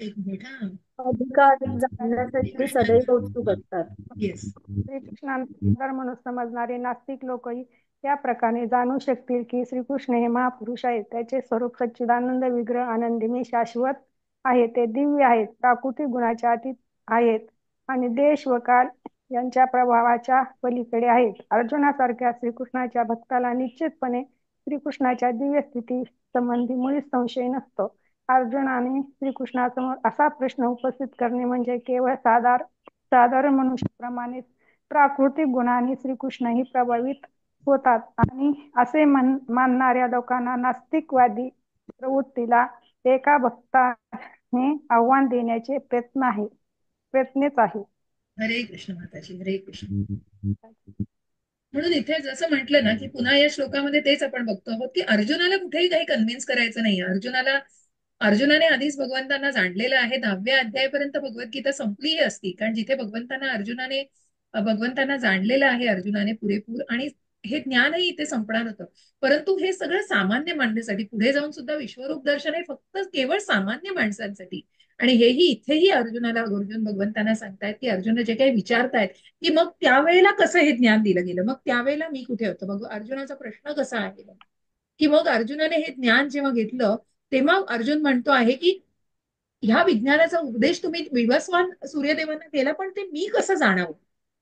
[SPEAKER 1] एक मिनिट हा.
[SPEAKER 2] अधिकार जाणण्यासाठी सदैव उत्सुक असतात.
[SPEAKER 4] श्रीकृष्णाला म्हणून समजणारे नास्तिक लोकही या प्रकारे जाणू शकतील की श्रीकृष्ण हे महापुरुष आहेत. त्याचे स्वरूप सच्चिदानंद विग्रह आनंदमय शाश्वत आहे. ते दिव्य आहेत, प्राकृतिक गुणाच्या अतीत आहेत आणि देश व काल यांच्या प्रभावाच्या पलीकडे आहेत. अर्जुनासारख्या श्रीकृष्णाच्या भक्ताला निश्चितपणे श्रीकृष्णाच्या दिव्य स्थिती संबंधी मुळीच संशय नसतो. अर्जुनाने श्रीकृष्णासमोर असा प्रश्न उपस्थित करणे म्हणजे केवळ साधारण मनुष्याप्रमाणे प्राकृतिक गुणांनी श्रीकृष्णही प्रभावित होतात आणि असे मानणाऱ्या लोकांना नास्तिकवादी प्रवृत्तीला एका भक्ताने आव्हान देण्याचे प्रयत्नच आहे.
[SPEAKER 1] हरे कृष्ण माताजी. हरे कृष्ण. म्हणून इथे जसं म्हटलं ना की पुन्हा या श्लोकामध्ये तेच आपण बघतो आहोत की अर्जुनाला कुठेही काही कन्व्हिन्स करायचं नाही. अर्जुनाने आधीच भगवंतांना जाणलेलं आहे. 10व्या अध्यायापर्यंत भगवद्गीता संपलीही असती, कारण जिथे भगवंतांना जाणलेलं आहे अर्जुनाने पुरेपूर, आणि हे ज्ञानही इथे संपणार होतं. परंतु हे सगळं सामान्य माणसासाठी पुढे जाऊन सुद्धा विश्वरूप दर्शन हे फक्त केवळ सामान्य माणसांसाठी. आणि हेही इथेही अर्जुन भगवंतांना सांगतायत की अर्जुन जे काही विचारतायत की मग त्यावेळेला कसं हे ज्ञान दिलं गेलं, मग त्यावेळेला मी कुठे होतो, मग अर्जुनाचा प्रश्न कसा आहे की मग अर्जुनाने हे ज्ञान जेव्हा घेतलं तेव्हा अर्जुन म्हणतो आहे की ह्या विज्ञानाचा उपदेश तुम्ही विवस्वान सूर्यदेवांना केला, पण ते मी कसं जाणावं.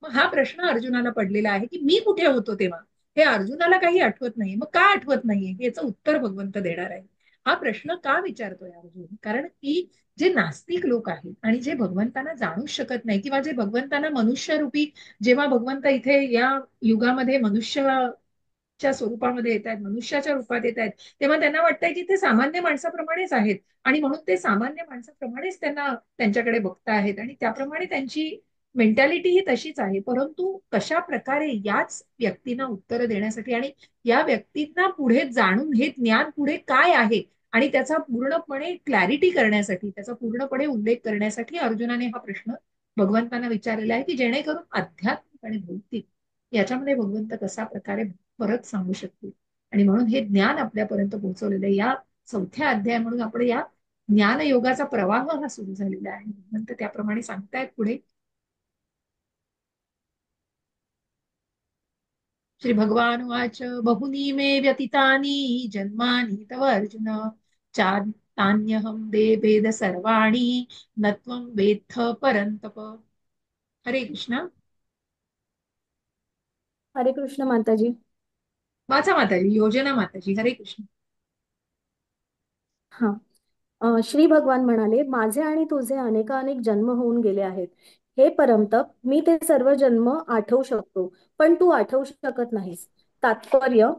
[SPEAKER 1] मग हा प्रश्न अर्जुनाला पडलेला आहे की मी कुठे होतो तेव्हा. हे अर्जुनाला काही आठवत नाही, मग का आठवत नाहीये याचं उत्तर भगवंत देणार आहे. हा प्रश्न का विचारतोय अर्जुन, कारण की जे नास्तिक लोक आहेत आणि जे भगवंतांना जाणूच शकत नाही किंवा जे भगवंतांना मनुष्य रूपी, जेव्हा भगवंत इथे या युगामध्ये मनुष्याच्या स्वरूपामध्ये येत आहेत, मनुष्याच्या रूपात येत आहेत, तेव्हा त्यांना वाटतंय की ते सामान्य माणसाप्रमाणेच आहेत आणि म्हणून ते सामान्य माणसाप्रमाणेच त्यांना त्यांच्याकडे बघता आहेत आणि त्याप्रमाणे त्यांची मेंटॅलिटी ही तशीच आहे. परंतु कशा प्रकारे याच व्यक्तींना उत्तर देण्यासाठी आणि या व्यक्तींना पुढे जाणून हे ज्ञान पुढे काय आहे आणि त्याचा पूर्णपणे क्लॅरिटी करण्यासाठी, त्याचा पूर्णपणे उल्लेख करण्यासाठी अर्जुनाने हा प्रश्न भगवंतांना विचारलेला आहे की जेणेकरून आध्यात्मिक आणि भौतिक याच्यामध्ये भगवंत कशा प्रकारे फरक सांगू शकतील. आणि म्हणून हे ज्ञान आपल्यापर्यंत पोहोचवलेलं आहे. या 4थ्या अध्याय म्हणून आपण या ज्ञान योगाचा प्रवाह हा सुरू झालेला आहे. नंतर त्याप्रमाणे सांगतायत पुढे श्री भगवान वाच बहुनी मे व्यतीतानि जन्मानि तव अर्जुन चान्यहम वेद सर्वाणि न त्वं वेत्थ परन्तप. हरे कृष्ण.
[SPEAKER 5] हरे कृष्ण माताजी.
[SPEAKER 1] वाचा माताजी, योजना माताजी. हरे कृष्ण.
[SPEAKER 5] हा. श्री भगवान म्हणाले, माझे आणि तुझे अनेकानेक जन्म होऊन गेले आहेत. हे परमतप, मी ते सर्व जन्म आठवू शकतो, पण तू आठवू शकत नाहीस. तात्पर्य,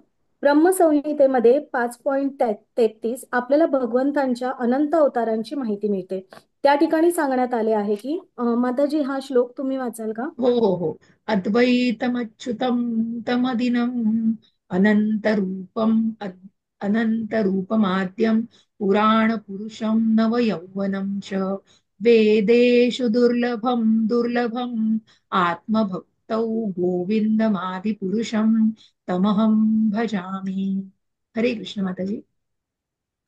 [SPEAKER 5] ब्रह्मसंहितेमध्ये 5.33 आपल्याला भगवंतांच्या अनंत अवतारांची माहिती मिळते. त्या ठिकाणी सांगण्यात आले आहे की, माताजी हा श्लोक तुम्ही वाचाल का?
[SPEAKER 1] हो हो हो. अद्वैतमच्युतम तमदिनम अनंतरूपम अनंतरूपमाद्यम पुराण पुरुषम नव यौवनम च वेदेषु दुर्लभम दुर्लभम आत्मभक्तौ गोविंदमादि पुरुषम तमहम भजामि. हरे कृष्ण माताजी.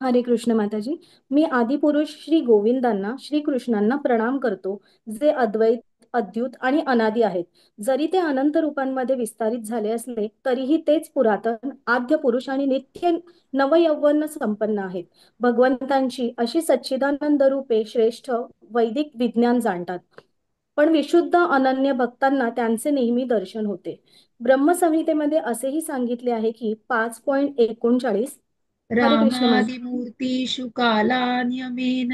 [SPEAKER 5] हरे कृष्ण माताजी. मी आदिपुरुष श्री गोविंदांना, श्री कृष्णांना प्रणाम करतो, जे अद्वैत, अद्युत आणि अनादी आहेत. जरी ते अनंत रूपांमध्ये विस्तारित झाले असले तरीही तेच पुरातन, आद्य पुरुष आणि नित्य नवयौवन संपन्न आहेत. भगवंतांची अशी सच्चिदानंद रूपे श्रेष्ठ वैदिक विज्ञान जाणतात, पण विशुद्ध अनन्य भक्तांना त्यांचे नेहमी दर्शन होते. ब्रह्मसंहितेमध्ये असेही सांगितले आहे की 5.39. हरे कृष्ण माता.
[SPEAKER 1] रामादिमूर्तिषु कालान्यमेन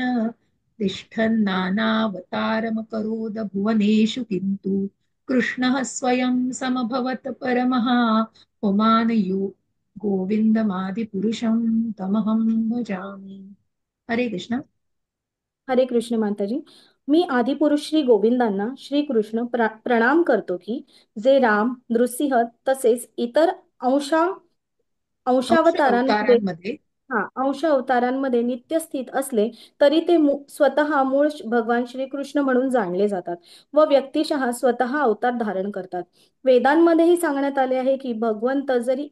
[SPEAKER 1] तिष्ठन्नानावतारमकरोद भुवनेषु किन्तु कृष्णः स्वयं समभवत् परमः पुमान् गोविन्दमादिपुरुषं तमहं भजामि. हरे कृष्ण.
[SPEAKER 5] हरे कृष्ण माताजी. मी आदिपुरुष श्री गोविंदांना, श्री कृष्ण प्रणाम करतो की जे राम, नृसिंह तसेच इतर अंशा
[SPEAKER 1] अंश
[SPEAKER 5] अंशावतारांमध्ये
[SPEAKER 1] अवतारांमध्ये
[SPEAKER 5] अंश अवतारांमध्ये नित्य स्थित असले तरी ते स्वतः मूळ भगवान श्रीकृष्ण म्हणून जाणले जातात व व्यक्तिशः स्वतः अवतार धारण करतात. वेदांमध्येही सांगण्यात आले आहे की भगवंत जरी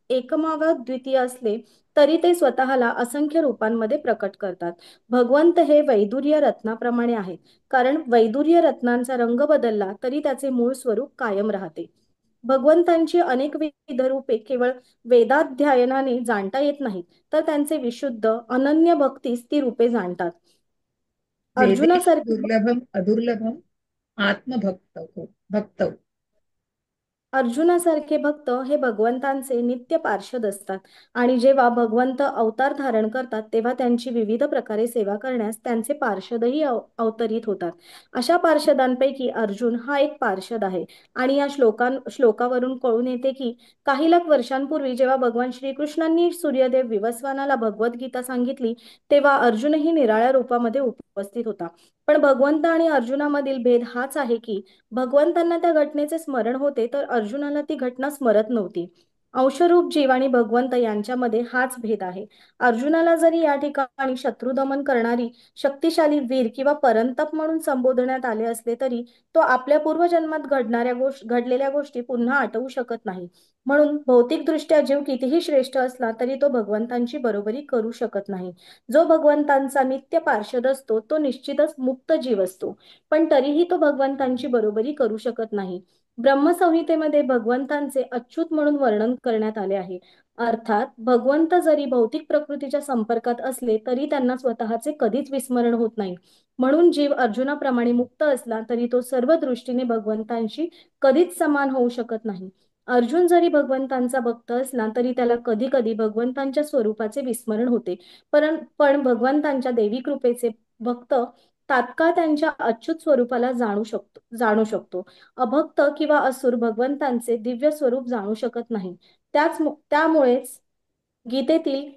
[SPEAKER 5] द्वितीय असले तरी ते स्वतःला असंख्य रूपांमध्ये प्रकट करतात. भगवंत हे वैदुर्य रत्नाप्रमाणे आहेत, कारण वैदुर्य रत्नांचा रंग बदलला तरी त्याचे मूळ स्वरूप कायम राहते. भगवंतांची अनेकविध रूपे केवळ वेदाध्ययनाने जाणता येत नाहीत, तर त्यांचे विशुद्ध अनन्य भक्तीस ती रूपे जाणतात.
[SPEAKER 1] वेदेषु
[SPEAKER 5] अर्जुनासारखे
[SPEAKER 1] दुर्लभम अदुर्लभम भक्त.
[SPEAKER 5] अर्जुनासारखे भक्त हे भगवंतांचे नित्य पार्षद असतात आणि जेव्हा भगवंत अवतार धारण करतात तेव्हा त्यांची विविध प्रकारे सेवा करण्यास त्यांचे पार्षदही अवतरित होतात. अशा पार्षदांपैकी अर्जुन हा एक पार्षद आहे. आणि या श्लोकावरून कळून येते की काही लाख वर्षांपूर्वी जेव्हा भगवान श्रीकृष्णांनी सूर्यदेव विवस्वानाला भगवद्गीता सांगितली तेव्हा अर्जुनही निराळ्या रूपामध्ये उपस्थित होता. पण भगवंत आणि अर्जुनामधील भेद हाच आहे की भगवंतांना त्या घटनेचे स्मरण होते तर अर्जुनाला ती घटना स्मरत नव्हती. अंशरूप जीव आणि भगवंत यांच्यामध्ये हाच भेद आहे. अर्जुनाला जरी या ठिकाणी शत्रुदमन करणारी शक्तिशाली वीर किंवा परंतप म्हणून संबोधण्यात आले असले तरी तो आपल्या पूर्वजन्मात घडलेल्या गोष्टी पुन्हा आठवू शकत नाही. म्हणून भौतिकदृष्ट्या जीव कितीही श्रेष्ठ असला तरी तो भगवंतांची बरोबरी करू शकत नाही. जो भगवंतांचा नित्य पार्षद असतो तो निश्चितच मुक्त जीव असतो, पण तरीही तो भगवंतांची बरोबरी करू शकत नाही. ब्रह्मसंहितेमध्ये भगवंतांचे अच्युत म्हणून वर्णन करण्यात आले आहे. अर्थात भगवंत जरी भौतिक प्रकृतीच्या संपर्कात असले तरी त्यांना स्वतःचे कधीच विस्मरण होत नाही. म्हणून जीव अर्जुनाप्रमाणे मुक्त असला तरी तो सर्व दृष्टीने भगवंतांशी कधीच समान होऊ शकत नाही. अर्जुन जरी भगवंतांचा भक्त असला तरी त्याला कधी कधी भगवंतांच्या स्वरूपाचे विस्मरण होते. पण भगवंतांच्या देवी कृपेचे भक्त तात्काळ त्यांच्या अच्युत स्वरूपाला जाणू शकतो. अभक्त किंवा असुर भगवंतांचे दिव्य स्वरूप जाणू शकत नाही. त्यामुळेच गीतेतील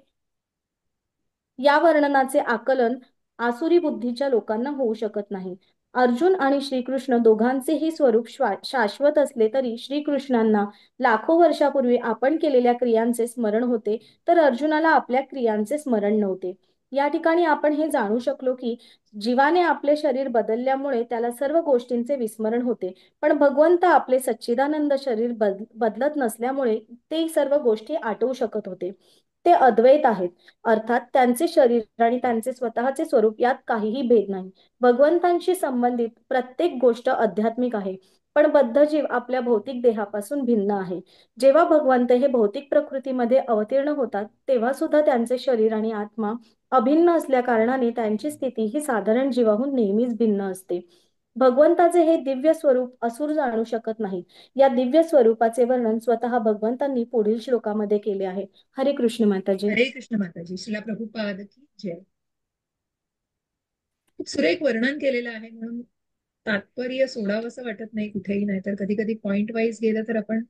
[SPEAKER 5] या वर्णनाचे आकलन आसुरी बुद्धीच्या लोकांना होऊ शकत नाही. अर्जुन आणि श्रीकृष्ण दोघांचेही स्वरूप शाश्वत असले तरी श्रीकृष्णांना लाखो वर्षापूर्वी आपण केलेल्या क्रियांचे स्मरण होते, तर अर्जुनाला आपल्या क्रियांचे स्मरण नव्हते. या ठिकाणी आपण हे जाणू शकलो की जीवाने आपले शरीर बदलल्यामुळे त्याला सर्व गोष्टींचे विस्मरण होते, पण भगवंत आपले सच्चिदानंद शरीर बदलत नसल्यामुळे ते सर्व गोष्टी आठवू शकत होते. ते अद्वैत आहेत, अर्थात त्यांचे शरीर आणि त्यांचे स्वतःचे स्वरूप यात काहीही भेद नाही. भगवंतांशी संबंधित प्रत्येक गोष्ट आध्यात्मिक आहे, पण बद्ध जीव आपल्या भौतिक देहापासून भिन्न आहे. जेव्हा भगवंत हे भौतिक प्रकृतीमध्ये अवतीर्ण होतात तेव्हा सुद्धा त्यांचे शरीर आणि आत्मा अभिन्न असल्या कारणाने त्यांची स्थिती ही साधारण जीवाहून नेहमीच भिन्न असते. भगवंताचे हे दिव्य स्वरूप असुर जाणू शकत नाही. या दिव्य स्वरूपाचे वर्णन स्वतः भगवंतांनी पुढील श्लोकामध्ये केले आहे. हरे कृष्ण माताजी.
[SPEAKER 1] हरे कृष्ण माताजी. श्रीला प्रभुपाद की जय. खूप सुरेख वर्णन केलेलं आहे, म्हणून तात्पर्य सोडावंसं वाटत नाही कुठेही. नाही तर कधी कधी पॉइंट वाईज गेलं तर आपण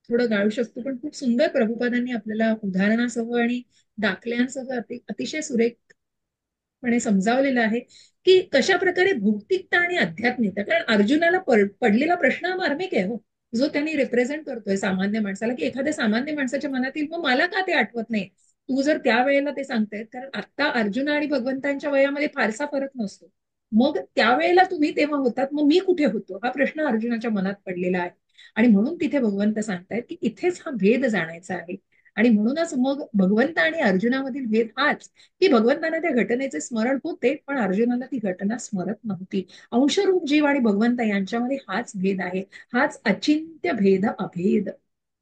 [SPEAKER 1] थोडं गाळू शकतो, पण खूप सुंदर प्रभुपादांनी आपल्याला उदाहरणासह आणि दाखल्यांसह अतिशय सुरेखपणे समजावलेलं आहे की कशा प्रकारे भौतिकता आणि आध्यात्मिकता. कारण अर्जुनाला पडलेला प्रश्न मार्मिक आहे हो, जो त्यांनी रिप्रेझेंट करतोय सामान्य माणसाला, की एखाद्या सामान्य माणसाच्या मनातील मग मला का ते आठवत नाही. तू जर त्यावेळेला ते सांगतायत, कारण आता अर्जुन आणि भगवंतांच्या वयामध्ये फारसा फरक नसतो, मग त्यावेळेला तुम्ही तेव्हा होतात, मग मी कुठे होतो, हा प्रश्न अर्जुनाच्या मनात पडलेला आहे. आणि म्हणून तिथे भगवंत सांगतायत की इथेच हा भेद जाणायचा आहे. आणि म्हणूनच मग भगवंत आणि अर्जुनामधील भेद हाच की भगवंतांना त्या घटनेचे स्मरण होते, पण अर्जुनाला ती घटना स्मरत नव्हती. अंशरूप जीव आणि भगवंत यांच्यामध्ये हाच भेद आहे, हाच अचिंत्य भेद अभेद.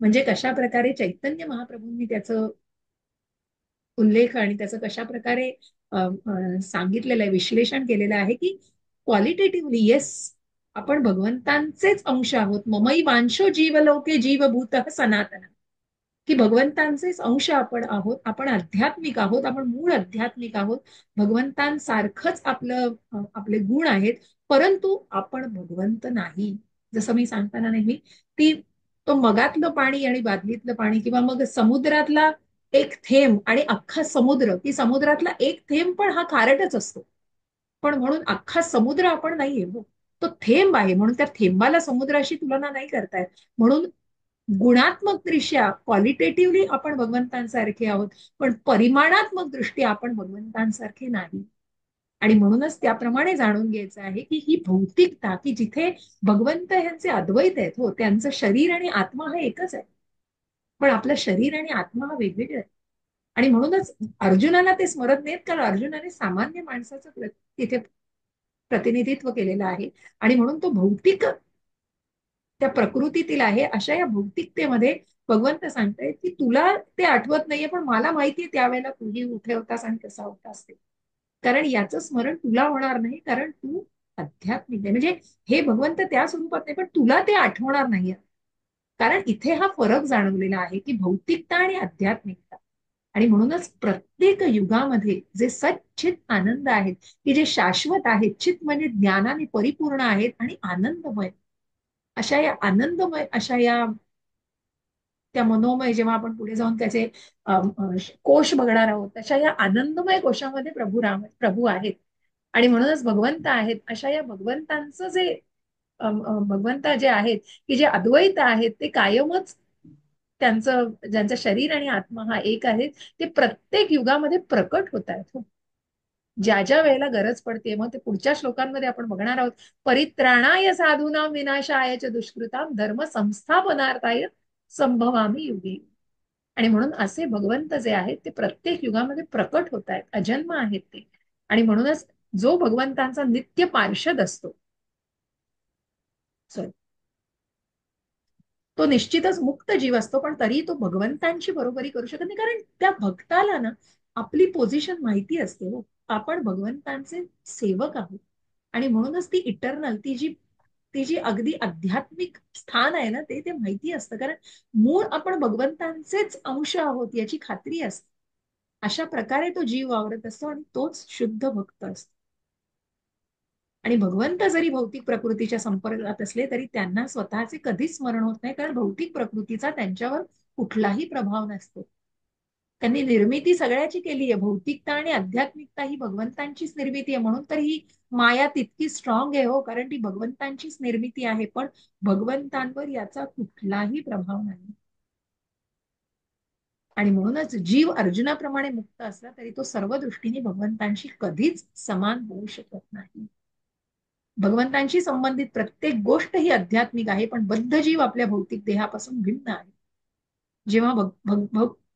[SPEAKER 1] म्हणजे कशा प्रकारे चैतन्य महाप्रभूंनी त्याचं उल्लेख आणि त्याचं कशा प्रकारे सांगितलेलं आहे, विश्लेषण केलेलं आहे की क्वालिटेटिव्हली येस, आपण भगवंतांचेच अंश आहोत. ममई वांशो जीवलोके जीवभूत सनातन, की भगवंतांचेच अंश आपण आहोत, आपण आध्यात्मिक आहोत, आपण मूळ आध्यात्मिक आहोत. भगवंतांसारखंच आपले गुण आहेत, परंतु आपण भगवंत नाही. जसं मी सांगताना नेहमी ती तो मगातलं पाणी आणि बादलीतलं पाणी, किंवा मग समुद्रातला एक थेंब आणि अख्खा समुद्र, की समुद्रातला एक थेंब पण हा खारटच असतो, पण म्हणून अख्खा समुद्र आपण नाहीये हो, तो थेंब आहे, म्हणून त्या थेंबाला समुद्राशी तुलना नाही करतायत. म्हणून गुणात्मक दृष्ट्या क्वालिटेटिव्हली आपण भगवंतांसारखे आहोत, पण परिमाणात्मक दृष्ट्या आपण भगवंतांसारखे नाही. आणि म्हणूनच त्याप्रमाणे जाणून घ्यायचं आहे की ही भौतिकता, की जिथे भगवंत यांचे अद्वैत आहेत हो, त्यांचं शरीर आणि आत्मा हा एकच आहे, पण आपलं शरीर आणि आत्मा हा वेगवेगळे आहे. आणि म्हणूनच अर्जुनाला ते स्मरत नाहीत, कारण अर्जुनाने सामान्य माणसाचं तिथे प्रतिनिधित्व केलेलं आहे. आणि म्हणून तो भौतिक त्या प्रकृतीतील आहे. अशा या भौतिकतेमध्ये भगवंत सांगतायत की तुला ते आठवत नाहीये, पण मला माहितीये त्यावेळेला तूही कुठे होतास आणि कसा होतास ते. कारण याचं स्मरण तुला होणार नाही, कारण तू आध्यात्मिक आहे. म्हणजे हे भगवंत त्या स्वरूपात नाही, पण तुला ते आठवणार नाहीये. कारण इथे हा फरक जाणवलेला आहे की भौतिकता आणि आध्यात्मिकता. आणि म्हणूनच प्रत्येक युगामध्ये जे सच्चित आनंद आहेत, की जे शाश्वत आहेत, चित म्हणजे ज्ञानाने परिपूर्ण आहेत आणि आनंदमय, अशा या त्या मनोमय, जेव्हा आपण पुढे जाऊन त्याचे कोश बघणार आहोत, तशा या आनंदमय कोशामध्ये प्रभू आहेत. आणि म्हणूनच भगवंत आहेत. अशा या भगवंतांचं जे भगवंत जे आहेत की जे अद्वैत आहेत, ते कायमच ज्यांचं शरीर आणि आत्मा हा एक आहे, ते प्रत्येक युगामध्ये प्रकट होत आहेत. हो. ज्या ज्या वेळेला गरज पडते, मग ते पुढच्या श्लोकांमध्ये आपण बघणार आहोत. परित्राणाय साधूनां विनाशाय च दुष्कृतां धर्म संस्थापनार्थाय संभवामी युगे. आणि म्हणून असे भगवंत जे आहेत ते प्रत्येक युगामध्ये प्रकट होत आहेत, अजन्म आहेत ते. आणि म्हणूनच जो भगवंतांचा नित्य पार्षद असतो, सॉरी, तो निश्चितच मुक्त जीव असतो, पण तरी तो भगवंतांची बरोबरी करू शकत नाही, कारण त्या भक्ताला ना आपली पोझिशन माहिती असते. हो, आपण भगवंतांचे सेवक आहोत. आणि म्हणूनच ती इटर्नल, ती जी अगदी आध्यात्मिक स्थान आहे ना, ते माहिती असतं, कारण मूळ आपण भगवंतांचेच अंश आहोत याची खात्री असते. अशा प्रकारे तो जीव वावरत असतो आणि तोच शुद्ध भक्त असतो. आणि भगवंत जरी भौतिक प्रकृतीच्या संपर्कात असले तरी त्यांना स्वतःचे कधीच स्मरण होत नाही, कारण भौतिक प्रकृतीचा त्यांच्यावर कुठलाही प्रभाव नसतो. त्यांनी निर्मिती सगळ्याची केली आहे. भौतिकता आणि आध्यात्मिकता ही भगवंतांचीच निर्मिती आहे. म्हणून तर ही माया तितकी स्ट्रॉंग आहे. हो, कारण ती भगवंतांचीच निर्मिती आहे, पण भगवंतांवर याचा कुठलाही प्रभाव नाही. आणि म्हणूनच जीव अर्जुनाप्रमाणे मुक्त असला तरी तो सर्व दृष्टीने भगवंतांशी कधीच समान होऊ शकत नाही. भगवंतांशी संबंधित प्रत्येक गोष्ट ही आध्यात्मिक आहे, पण बद्ध जीव आपल्या भौतिक देहापासून भिन्न आहे. जेव्हा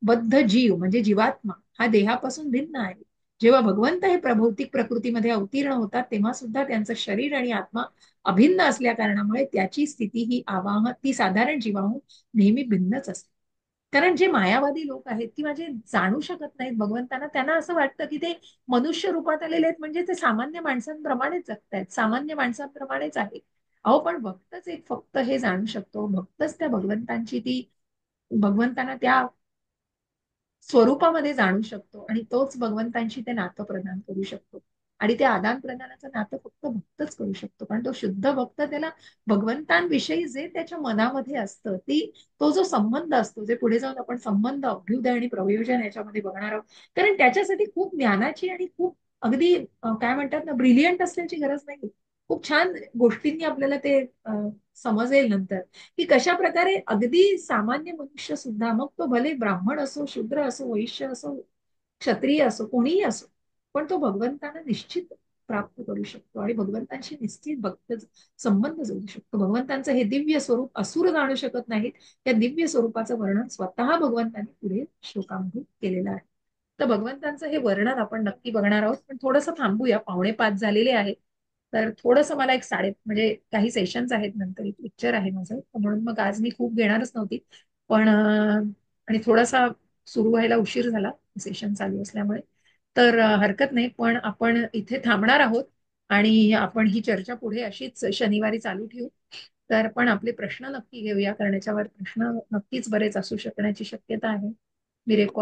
[SPEAKER 1] बद्ध जीव म्हणजे जीवात्मा हा देहापासून भिन्न आहे, जेव्हा भगवंत हे भौतिक प्रकृतीमध्ये अवतीर्ण होतात, तेव्हा सुद्धा त्यांचं शरीर आणि आत्मा अभिन्न असल्या कारणामुळे त्याची स्थिती ही ती साधारण जीवाहून नेहमी भिन्नच असते. कारण जे मायावादी लोक आहेत किंवा जे जाणू शकत नाहीत भगवंतांना, त्यांना असं वाटतं की ते मनुष्य रूपात आलेले आहेत म्हणजे ते सामान्य माणसांप्रमाणेच जगतायत, सामान्य माणसांप्रमाणेच आहेत. अहो, पण भक्तच एक फक्त हे जाणू शकतो, भक्तच त्या भगवंतांना त्या स्वरूपामध्ये जाणू शकतो, आणि तोच भगवंतांशी ते नातं प्रदान करू शकतो. आणि ते आदान प्रदानाचं नातं फक्त भक्तच करू शकतो, कारण तो शुद्ध भक्त त्याला भगवंतांविषयी जे त्याच्या मनामध्ये असतं, तो जो संबंध असतो, जे पुढे जाऊन आपण संबंध, अभ्युदय आणि प्रयोजन याच्यामध्ये बघणार आहोत. कारण त्याच्यासाठी खूप ज्ञानाची आणि खूप अगदी काय म्हणतात ना, ब्रिलियंट असण्याची गरज नाही. खूप छान गोष्टींनी आपल्याला ते समजेल नंतर, की कशा प्रकारे अगदी सामान्य मनुष्य सुद्धा, मग तो भले ब्राह्मण असो, शूद्र असो, वैश्य असो, क्षत्रिय असो, कोणीही असो, पण तो भगवंतांना निश्चित प्राप्त करू शकतो आणि भगवंतांशी निश्चित भक्त संबंध जोडू शकतो. भगवंतांचं हे दिव्य स्वरूप असुर जाणू शकत नाहीत. त्या दिव्य स्वरूपाचं वर्णन स्वतः भगवंतांनी पुढे श्लोकामध्ये केलेलं आहे. तर भगवंतांचं हे वर्णन आपण नक्की बघणार आहोत, पण थोडंसं थांबूया, 4:45 झालेले आहेत. तर थोडंसं मला म्हणजे काही सेशन्स आहेत, नंतर एक लेक्चर आहे माझं, म्हणून मग आज मी खूप घेणारच नव्हती. पण आणि थोडासा सुरू व्हायला उशीर झाला सेशन चालू असल्यामुळे, तर हरकत नाही, पण आपण इथे थांबणार आहोत आणि आपण ही चर्चा पुढे अशीच शनिवारी चालू ठेवू. तर पण आपले प्रश्न नक्की घेऊया, कारण याच्यावर प्रश्न नक्कीच बरेच असू शकण्याची शक्यता आहे. मी